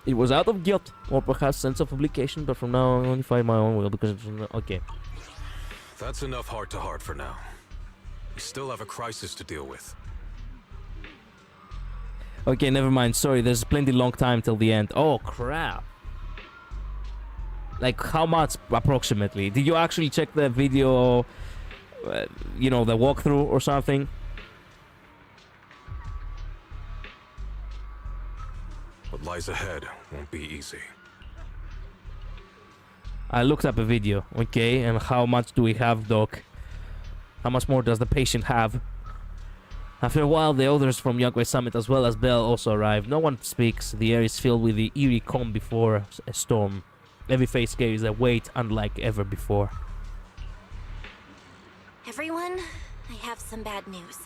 It was out of guilt or perhaps sense of obligation, but from now on I only fight my own will because it's okay. That's enough heart-to-heart for now. We still have a crisis to deal with. Okay, never mind. Sorry, there's plenty long time till the end. Oh crap. Like how much approximately? Did you actually check the video? You know, the walkthrough or something? What lies ahead won't be easy. I looked up a video, okay, and how much do we have, Doc? How much more does the patient have? After a while, the others from Yunque Summit as well as Bell also arrive. No one speaks. The air is filled with the eerie calm before a storm. Every face carries a weight unlike ever before. Everyone, I have some bad news.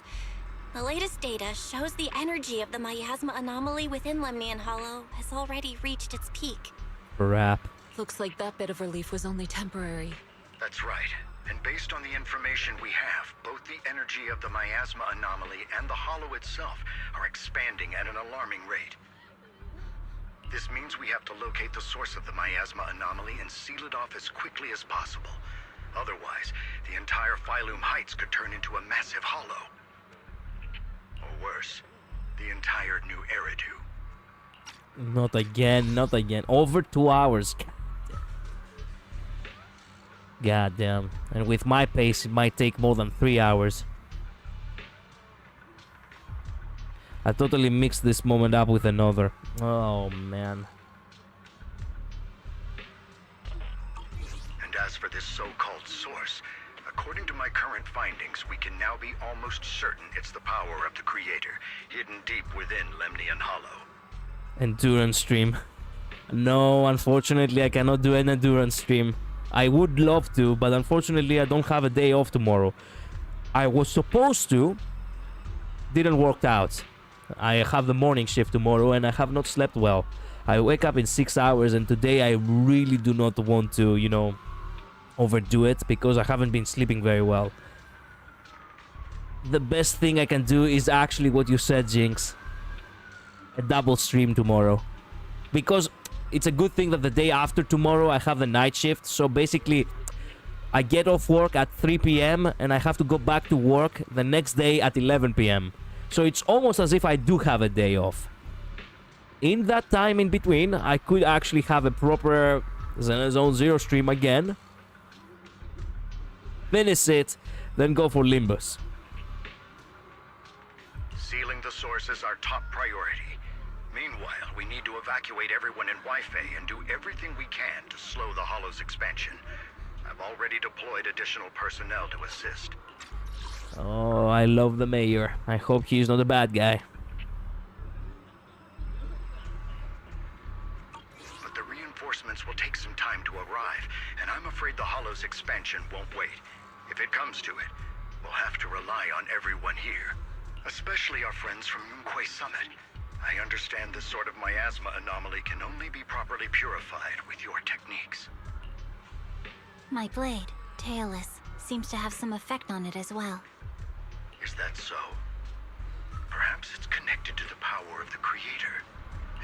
The latest data shows the energy of the miasma anomaly within Lemnian Hollow has already reached its peak. Crap. Looks like that bit of relief was only temporary. That's right. And based on the information we have, both the energy of the miasma anomaly and the hollow itself are expanding at an alarming rate. This means we have to locate the source of the miasma anomaly and seal it off as quickly as possible. Otherwise, the entire Phylum Heights could turn into a massive hollow. Or worse, the entire new Eridu. Not again, not again. Over 2 hours. God damn. And with my pace, it might take more than 3 hours. I totally mixed this moment up with another. Oh, man. And as for this so-called source, according to my current findings, we can now be almost certain it's the power of the Creator, hidden deep within Lemnian Hollow. Endurance stream. No, unfortunately, I cannot do an endurance stream. I would love to, but unfortunately, I don't have a day off tomorrow. I was supposed to. Didn't work out. I have the morning shift tomorrow and I have not slept well. I wake up in 6 hours and today I really do not want to, you know, overdo it because I haven't been sleeping very well. The best thing I can do is actually what you said, Jinx. A double stream tomorrow. Because it's a good thing that the day after tomorrow I have the night shift. So basically, I get off work at 3 p.m. and I have to go back to work the next day at 11 p.m. So it's almost as if I do have a day off. In that time in between, I could actually have a proper Zone Zero stream again. Finish it, then go for Limbus. Sealing the source is our top priority. Meanwhile, we need to evacuate everyone in Wi-Fi and do everything we can to slow the Hollow's expansion. I've already deployed additional personnel to assist. Oh, I love the mayor. I hope he's not a bad guy. But the reinforcements will take some time to arrive, and I'm afraid the Hollow's expansion won't wait. If it comes to it, we'll have to rely on everyone here, especially our friends from Yunquay Summit. I understand this sort of miasma anomaly can only be properly purified with your techniques. My blade, Tailless, seems to have some effect on it as well. Is that so? Perhaps it's connected to the power of the Creator.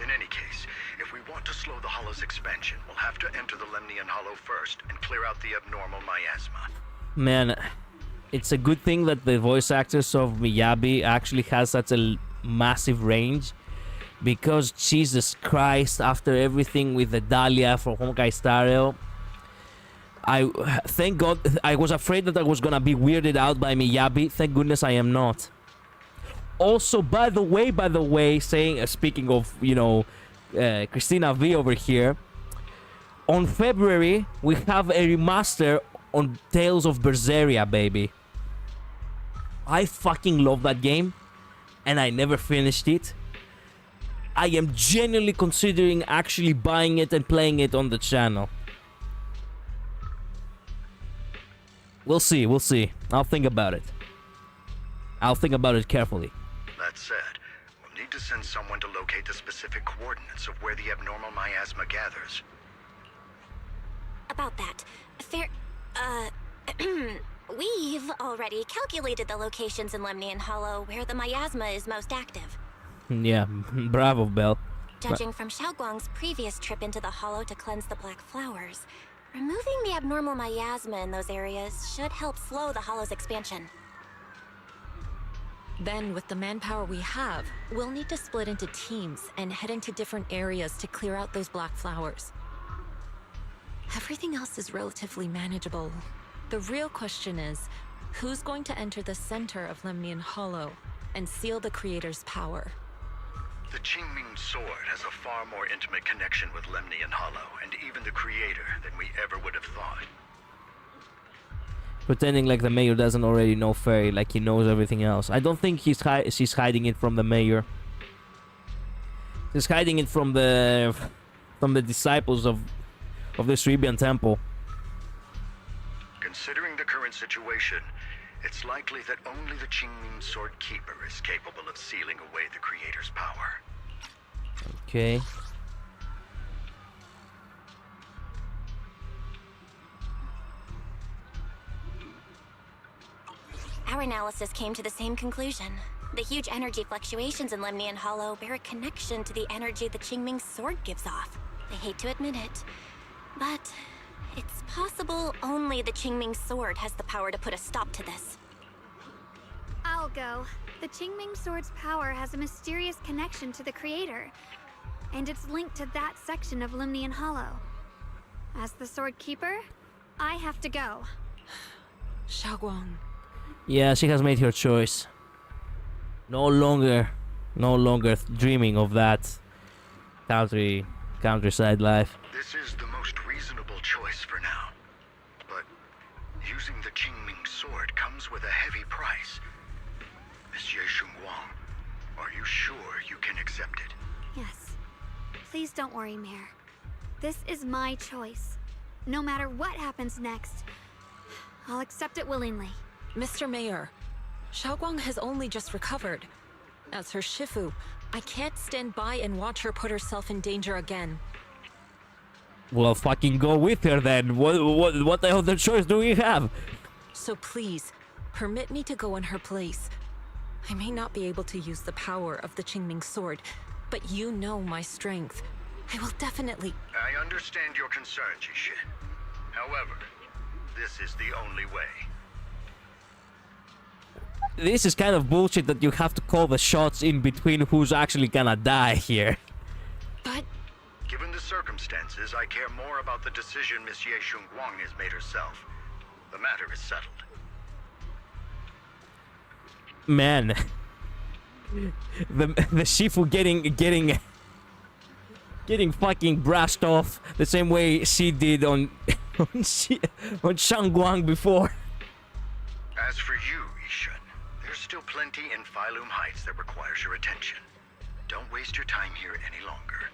In any case, if we want to slow the Hollow's expansion, we'll have to enter the Lemnian Hollow first and clear out the abnormal miasma. Man, it's a good thing that the voice actors of Miyabi actually has such a massive range. Because, Jesus Christ, after everything with the Dahlia for Honkai Star Rail, thank God, I was afraid that I was gonna be weirded out by Miyabi. Thank goodness I am not. Also, by the way, saying, speaking of, you know, Christina V over here, on February, we have a remaster on Tales of Berseria, baby. I fucking love that game, and I never finished it. I am genuinely considering actually buying it and playing it on the channel. We'll see, we'll see. I'll think about it. I'll think about it carefully. That said, we'll need to send someone to locate the specific coordinates of where the abnormal miasma gathers. About that, we've already calculated the locations in Lemnian Hollow where the miasma is most active. Yeah, bravo, Belle. Judging from Xiaoguang's previous trip into the Hollow to cleanse the Black Flowers, removing the abnormal miasma in those areas should help slow the Hollow's expansion. Then, with the manpower we have, we'll need to split into teams and head into different areas to clear out those Black Flowers. Everything else is relatively manageable. The real question is, who's going to enter the center of Lemnian Hollow and seal the Creator's power? The Qingming Sword has a far more intimate connection with Lemnian Hollow and even the Creator than we ever would have thought. Pretending like the mayor doesn't already know Fairy, like he knows everything else. I don't think she's hiding it from the mayor. She's hiding it from the disciples of the Cerebian Temple. Considering the current situation, it's likely that only the Qingming Sword Keeper is capable of sealing away the Creator's power. Okay. Our analysis came to the same conclusion. The huge energy fluctuations in Lemnian Hollow bear a connection to the energy the Qingming sword gives off. I hate to admit it, but it's possible only the Qingming sword has the power to put a stop to this. I'll go. The Qingming sword's power has a mysterious connection to the creator, and it's linked to that section of Lemnian Hollow. As the sword keeper, I have to go. Xiaoguang. Yeah, she has made her choice. No longer dreaming of that countryside life. This is the most reasonable choice for now. But using the Qingming sword comes with a heavy price. Monsieur Xunguang, are you sure you can accept it? Yes. Please don't worry, Mayor. This is my choice. No matter what happens next, I'll accept it willingly. Mr. Mayor, Xiaoguang has only just recovered. As her Shifu, I can't stand by and watch her put herself in danger again. Well, fucking go with her then. What the other choice do we have? So please, permit me to go in her place. I may not be able to use the power of the Qingming sword, but you know my strength. I will definitely... I understand your concern, Jishin. However, this is the only way. This is kind of bullshit that you have to call the shots in between who's actually gonna die here. But... Given the circumstances, I care more about the decision Miss Ye Xunguang has made herself. The matter is settled. Man. The Shifu getting fucking brushed off the same way she did on Shangguang before. As for you, Ishan, there's still plenty in Phylum Heights that requires your attention. Don't waste your time here any longer.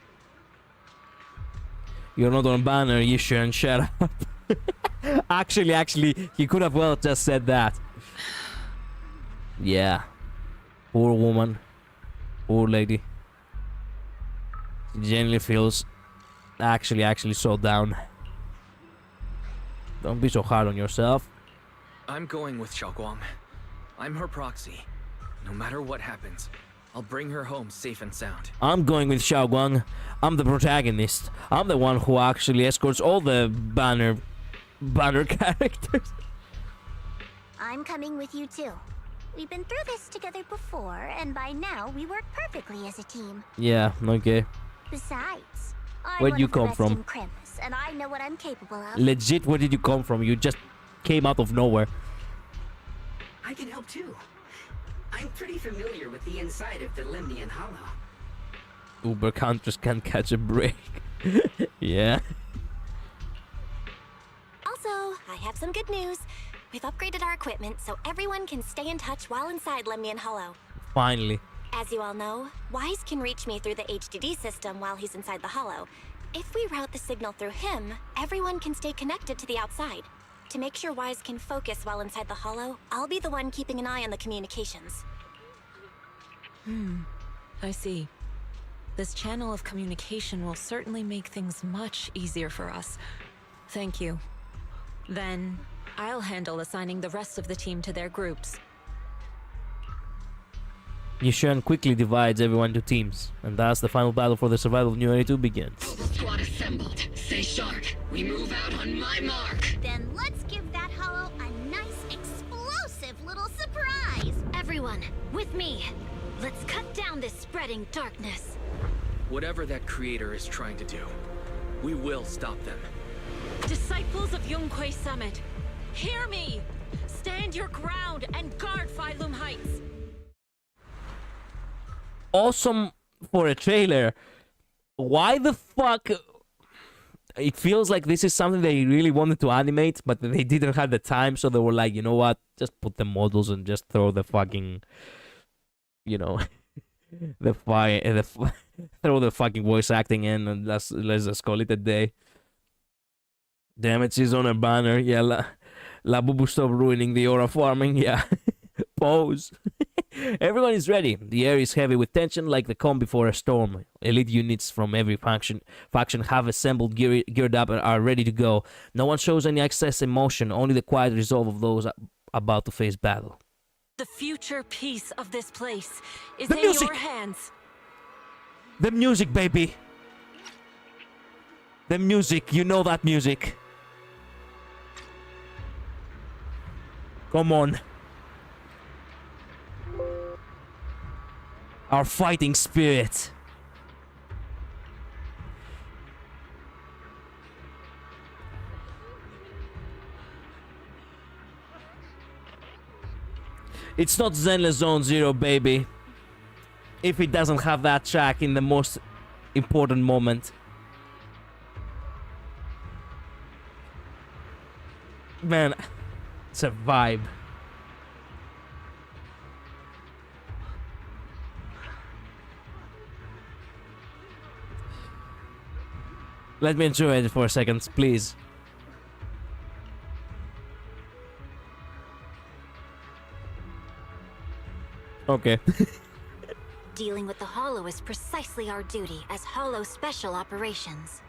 You're not on banner, Yishan, shut up. Actually, he could have well just said that. Yeah. Poor woman. Poor lady. She genuinely feels actually so down. Don't be so hard on yourself. I'm going with Xiaoguang. I'm her proxy. No matter what happens, I'll bring her home safe and sound. I'm going with Xiaoguang. I'm the protagonist. I'm the one who actually escorts all the banner characters. I'm coming with you too. We've been through this together before, and by now we work perfectly as a team. Yeah, okay. Besides, Where'd you come from? Crims, and I know what I'm capable of. Legit, where did you come from? You just came out of nowhere. I can help too. I'm pretty familiar with the inside of the Lemnian Hollow. Uber counters can catch a break. Yeah. Also, I have some good news. We've upgraded our equipment so everyone can stay in touch while inside Lemnian Hollow. Finally. As you all know, Wise can reach me through the HDD system while he's inside the Hollow. If we route the signal through him, everyone can stay connected to the outside. To make sure Wise can focus while inside the Hollow, I'll be the one keeping an eye on the communications. I see. This channel of communication will certainly make things much easier for us. Thank you. Then, I'll handle assigning the rest of the team to their groups. Yishan quickly divides everyone into teams, and thus the final battle for the survival of New Area 2 begins. Squad assembled. Stay sharp. We move out on my mark. Then let's give that Hollow a nice, explosive little surprise! Everyone, with me! Let's cut down this spreading darkness. Whatever that creator is trying to do, we will stop them. Disciples of Yonghui Summit, hear me! Stand your ground and guard Phylum Heights! Awesome for a trailer. Why the fuck? It feels like this is something they really wanted to animate, but they didn't have the time, so they were like, you know what? Just put the models and just throw the fucking, you know, throw the fucking voice acting in, and let's just call it a day. Damn it, she's on a banner. Yeah, La Bubu, stop ruining the aura farming. Yeah, pose. Everyone is ready. The air is heavy with tension like the calm before a storm. Elite units from every faction have assembled, geared up, and are ready to go. No one shows any excess emotion, only the quiet resolve of those about to face battle. The future peace of this place is The in music! your hands. The music, baby. The music, you know that music. Come on. Our fighting spirit. It's not Zenless Zone Zero, baby. If it doesn't have that track in the most important moment. Man, it's a vibe. Let me enjoy it for a second, please. Okay. Dealing with the Hollow is precisely our duty as Hollow Special Operations.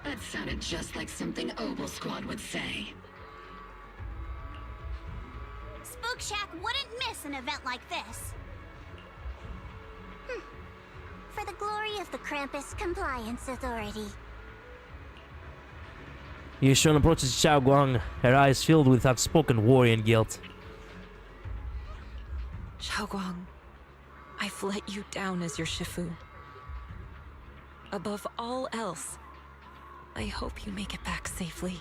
That sounded just like something Obel Squad would say. Spook Shack wouldn't miss an event like this. For the glory of the Krampus Compliance Authority. Yishun approaches Xiao Guang, her eyes filled with outspoken worry and guilt. Xiaoguang, I've let you down as your Shifu. Above all else, I hope you make it back safely.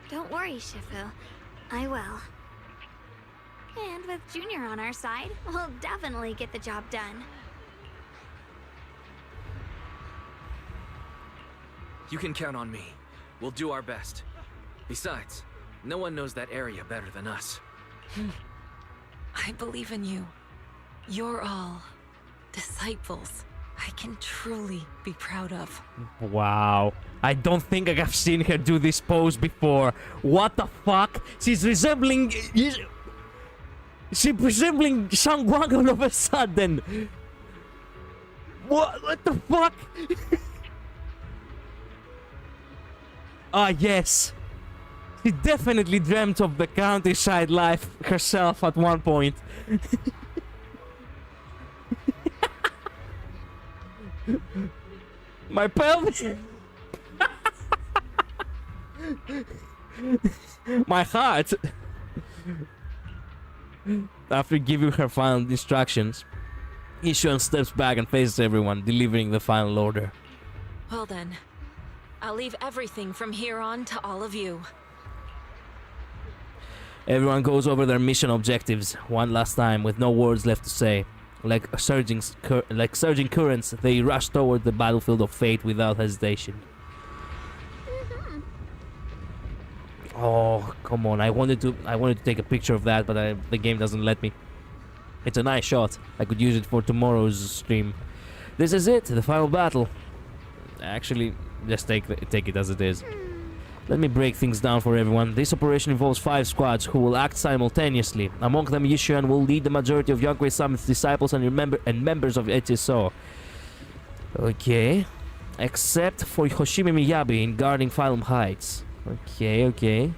Don't worry, Shifu. I will. And with Junior on our side, we'll definitely get the job done. You can count on me. We'll do our best. Besides, no one knows that area better than us. I believe in you. You're all disciples I can truly be proud of. Wow. I don't think I have seen her do this pose before. What the fuck? She's resembling... She's resembling Shangguang all of a sudden. What the fuck? Ah, yes. She definitely dreamt of the countryside life herself at one point. My pelvis. My heart. After giving her final instructions, Yishuan steps back and faces everyone, delivering the final order. Well then, I'll leave everything from here on to all of you. Everyone goes over their mission objectives one last time with no words left to say. Like surging currents, they rush toward the battlefield of fate without hesitation. Oh, come on. I wanted to take a picture of that, but the game doesn't let me. It's a nice shot. I could use it for tomorrow's stream. This is it, the final battle. Actually, just take it as it is. Let me break things down for everyone. This operation involves 5 squads who will act simultaneously. Among them, Yishuan will lead the majority of Youngway Summit's disciples and members of HSO. Okay. Except for Hoshimi Miyabi in guarding Phylum Heights. Okay.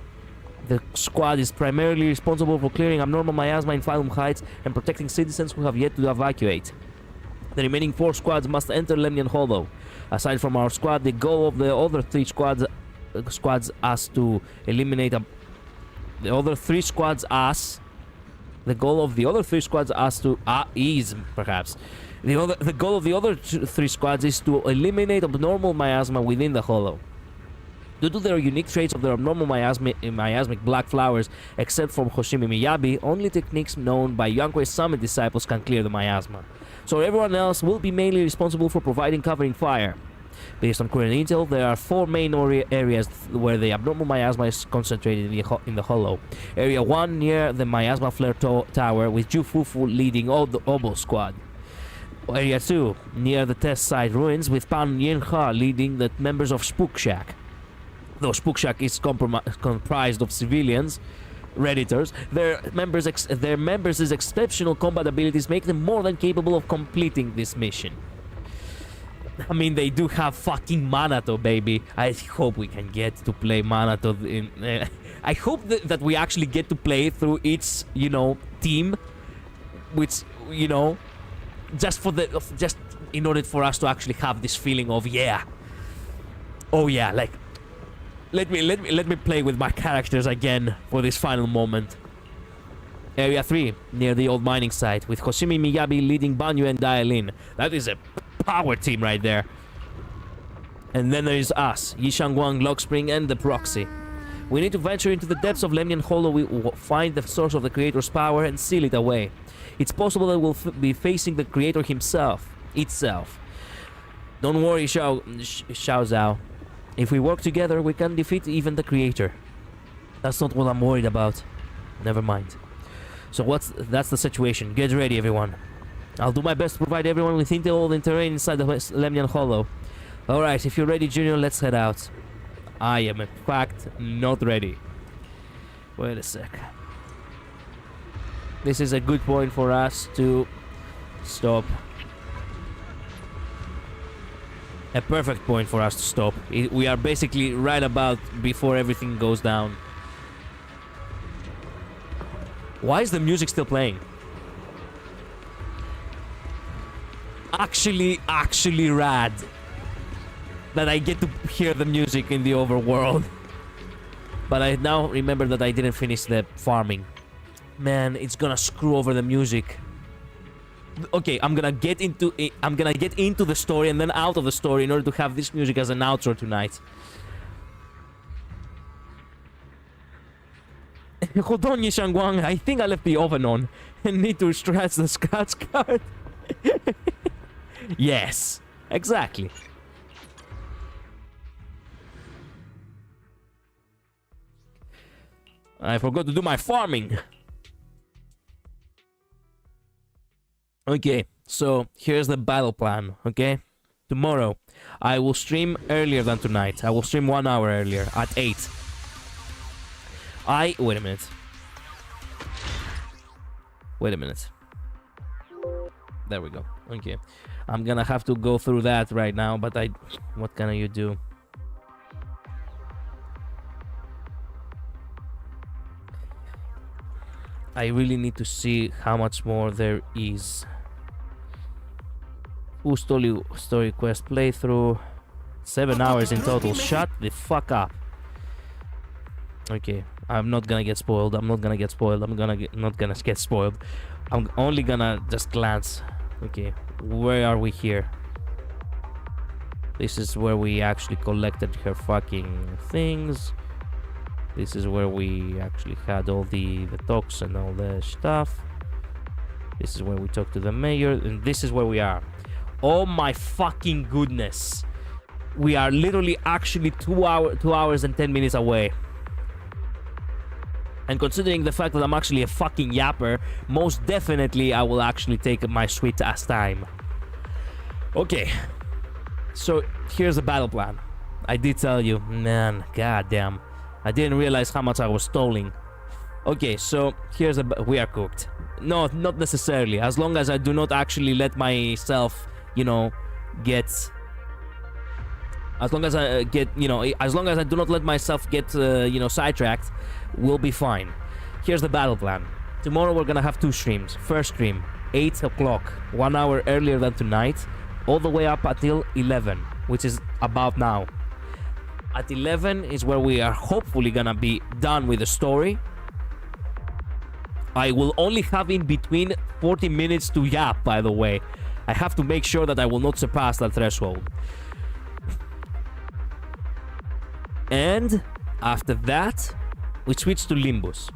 The squad is primarily responsible for clearing abnormal miasma in Phylum Heights and protecting citizens who have yet to evacuate. The remaining 4 squads must enter Lemnian Hollow. Aside from our squad, the goal of the other 3 squads as to eliminate the other 3 squads as the goal of the other 3 squads as to is perhaps the goal of the other 3 squads is to eliminate abnormal miasma within the hollow. Due to their unique traits of their abnormal miasmic black flowers, except for Hoshimi Miyabi, only techniques known by Youngway Summit disciples can clear the miasma. So everyone else will be mainly responsible for providing covering fire. Based on current intel, there are 4 main areas where the abnormal miasma is concentrated in the hollow. Area 1 near the miasma flare tower with Ju Fufu leading all the Obo squad. Area 2 near the test site ruins with Pan Yinha leading the members of Spook Shack. Though Spook Shack is comprised of civilians, Redditors, their members' exceptional combat abilities make them more than capable of completing this mission. I mean, they do have fucking Manato, baby. I hope we can get to play Manato in... I hope that we actually get to play through each, you know, team. Which, you know, just in order for us to actually have this feeling of, yeah. Oh yeah, like... Let me play with my characters again for this final moment. Area 3, near the old mining site, with Hoshimi Miyabi leading Banyu and Dialin. That is a power team right there. And then there is us, Yishang Wang, Lockspring, and the Proxy. We need to venture into the depths of Lemnian Hollow, we find the source of the Creator's power, and seal it away. It's possible that we'll be facing the Creator itself. Don't worry, Xiao Zhao. If we work together, we can defeat even the Creator. That's not what I'm worried about. Never mind. So that's the situation. Get ready, everyone. I'll do my best to provide everyone with intel on the terrain inside the Lemnian Hollow. Alright, if you're ready, Junior, let's head out. I am, in fact, not ready. Wait a sec. This is a good point for us to stop. A perfect point for us to stop. We are basically right about before everything goes down. Why is the music still playing? Actually rad. That I get to hear the music in the overworld. But I now remember that I didn't finish the farming. Man, it's gonna screw over the music. Okay, I'm gonna get into the story and then out of the story in order to have this music as an outro tonight. Hold on, Yishang Wang. I think I left the oven on and need to scratch the scratch card. Yes, exactly. I forgot to do my farming. Okay, so here's the battle plan, okay? Tomorrow, I will stream earlier than tonight. I will stream 1 hour earlier, at 8. Wait a minute. There we go. Okay. I'm gonna have to go through that right now, but what can you do? I really need to see how much more there is. Full story quest playthrough. 7 hours in total. Shut the fuck up. Okay, I'm not gonna get spoiled. I'm not gonna get spoiled. Not gonna get spoiled. I'm only gonna just glance. Okay, where are we here? This is where we actually collected her fucking things. This is where we actually had all the talks and all the stuff. This is where we talked to the mayor, and this is where we are. Oh my fucking goodness. We are literally actually 2 hours and 10 minutes away. And considering the fact that I'm actually a fucking yapper, most definitely I will actually take my sweet ass time. Okay. So here's the battle plan. I did tell you, man, goddamn. I didn't realize how much I was stalling. Okay, so here's we are cooked. No, not necessarily. As long as I do not actually let myself, you know, as long as I do not let myself get, sidetracked, we'll be fine. Here's the battle plan. Tomorrow we're gonna have 2 streams. First stream, 8 o'clock, 1 hour earlier than tonight, all the way up until 11, which is about now. At 11 is where we are hopefully gonna be done with the story. I will only have in between 40 minutes to yap, by the way. I have to make sure that I will not surpass that threshold. And after that, we switch to Limbus.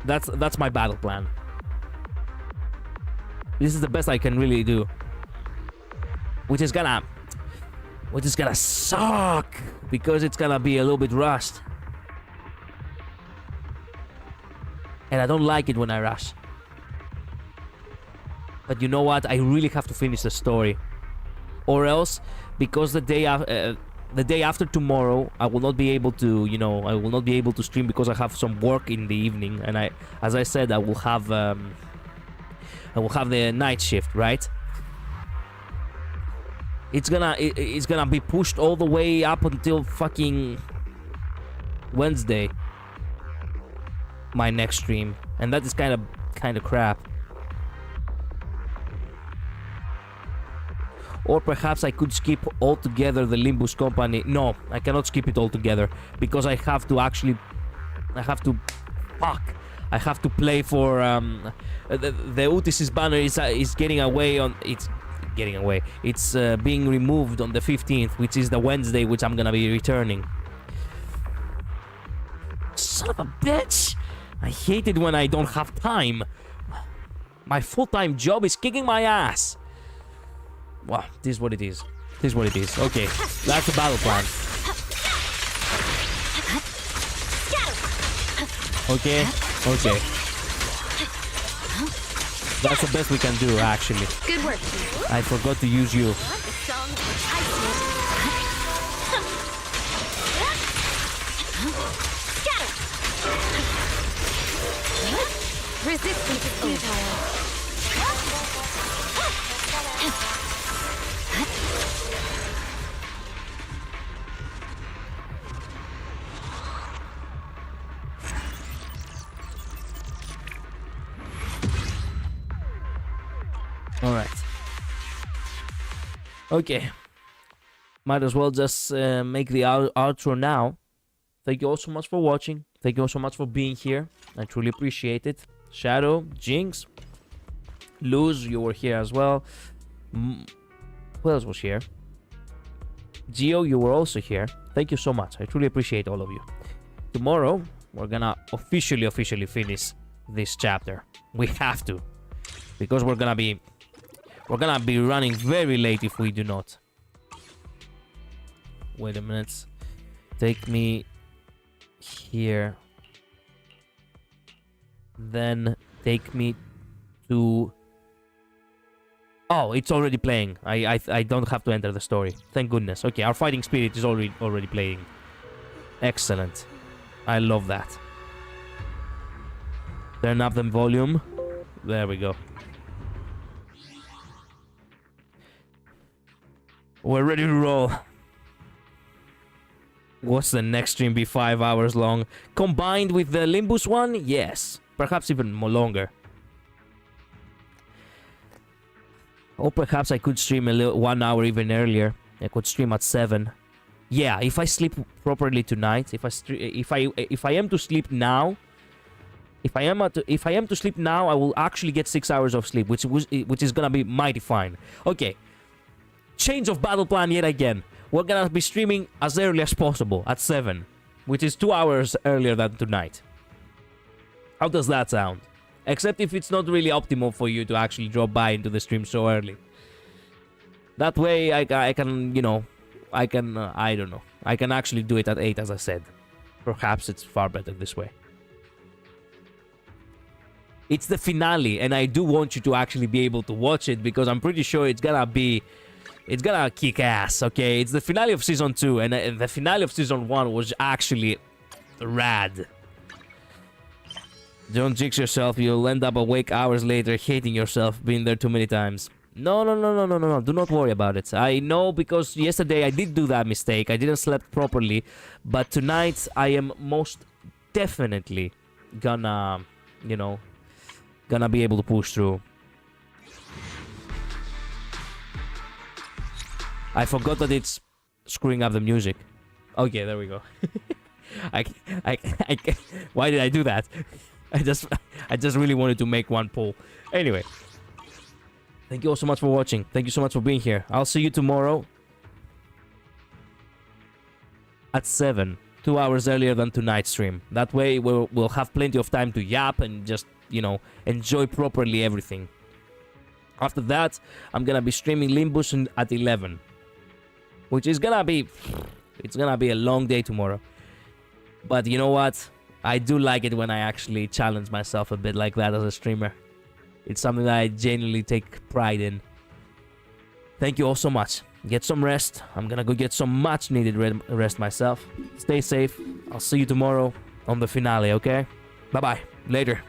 That's my battle plan. This is the best I can really do. Which is gonna suck, because it's gonna be a little bit rushed. And I don't like it when I rush. But you know what? I really have to finish the story. Or else, because the day after tomorrow, I will not be able to, stream because I have some work in the evening. And as I said, I will have the night shift, right? It's gonna be pushed all the way up until fucking Wednesday. My next stream, and that is kind of crap. Or perhaps I could skip altogether the Limbus Company. No, I cannot skip it altogether because I have to play for the Otis's banner is getting away on it's being removed on the 15th, which is the Wednesday which I'm gonna be returning. Son of a bitch! I hate it when I don't have time. My full-time job is kicking my ass. Wow, this is what it is. This is what it is. Okay, that's the battle plan. Okay. That's the best we can do, actually. Good work. I forgot to use you. Resistance is futile. Alright. Okay. Might as well just make the outro now. Thank you all so much for watching. Thank you all so much for being here. I truly appreciate it. Shadow, Jinx, Luz, you were here as well. Who else was here? Geo, you were also here. Thank you so much. I truly appreciate all of you. Tomorrow, we're gonna officially finish this chapter. We have to. Because we're gonna be running very late if we do not. Wait a minute. Take me here. Then take me to... Oh, it's already playing. I don't have to enter the story. Thank goodness. Okay, our fighting spirit is already playing. Excellent. I love that. Turn up the volume. There we go. We're ready to roll. What's the next stream be 5 hours long? Combined with the Limbus one? Yes. Perhaps even more longer. Or perhaps I could stream 1 hour even earlier. I could stream at 7. Yeah, if I sleep properly tonight, if I am to sleep now, if I am to sleep now, I will actually get 6 hours of sleep, which is gonna be mighty fine. Okay. Change of battle plan yet again. We're gonna be streaming as early as possible at 7, which is 2 hours earlier than tonight. How does that sound? Except if it's not really optimal for you to actually drop by into the stream so early. That way I can, you know, I don't know. I can actually do it at 8 as I said. Perhaps it's far better this way. It's the finale and I do want you to actually be able to watch it because I'm pretty sure it's gonna kick ass, okay? It's the finale of Season 2 and the finale of Season 1 was actually rad. Don't jinx yourself, you'll end up awake hours later hating yourself, being there too many times. No, do not worry about it. I know because yesterday I did do that mistake, I didn't sleep properly, but tonight I am most definitely gonna, you know, gonna be able to push through. I forgot that it's screwing up the music. Okay, there we go. Why did I do that? I just really wanted to make one poll. Anyway, thank you all so much for watching. Thank you so much for being here. I'll see you tomorrow at 7, 2 hours earlier than tonight's stream. That way we'll have plenty of time to yap and just, you know, enjoy properly everything. After that, I'm gonna be streaming Limbus at 11. Which is gonna be... It's gonna be a long day tomorrow. But you know what? I do like it when I actually challenge myself a bit like that as a streamer. It's something that I genuinely take pride in. Thank you all so much. Get some rest. I'm gonna go get some much needed rest myself. Stay safe. I'll see you tomorrow on the finale, okay? Bye-bye. Later.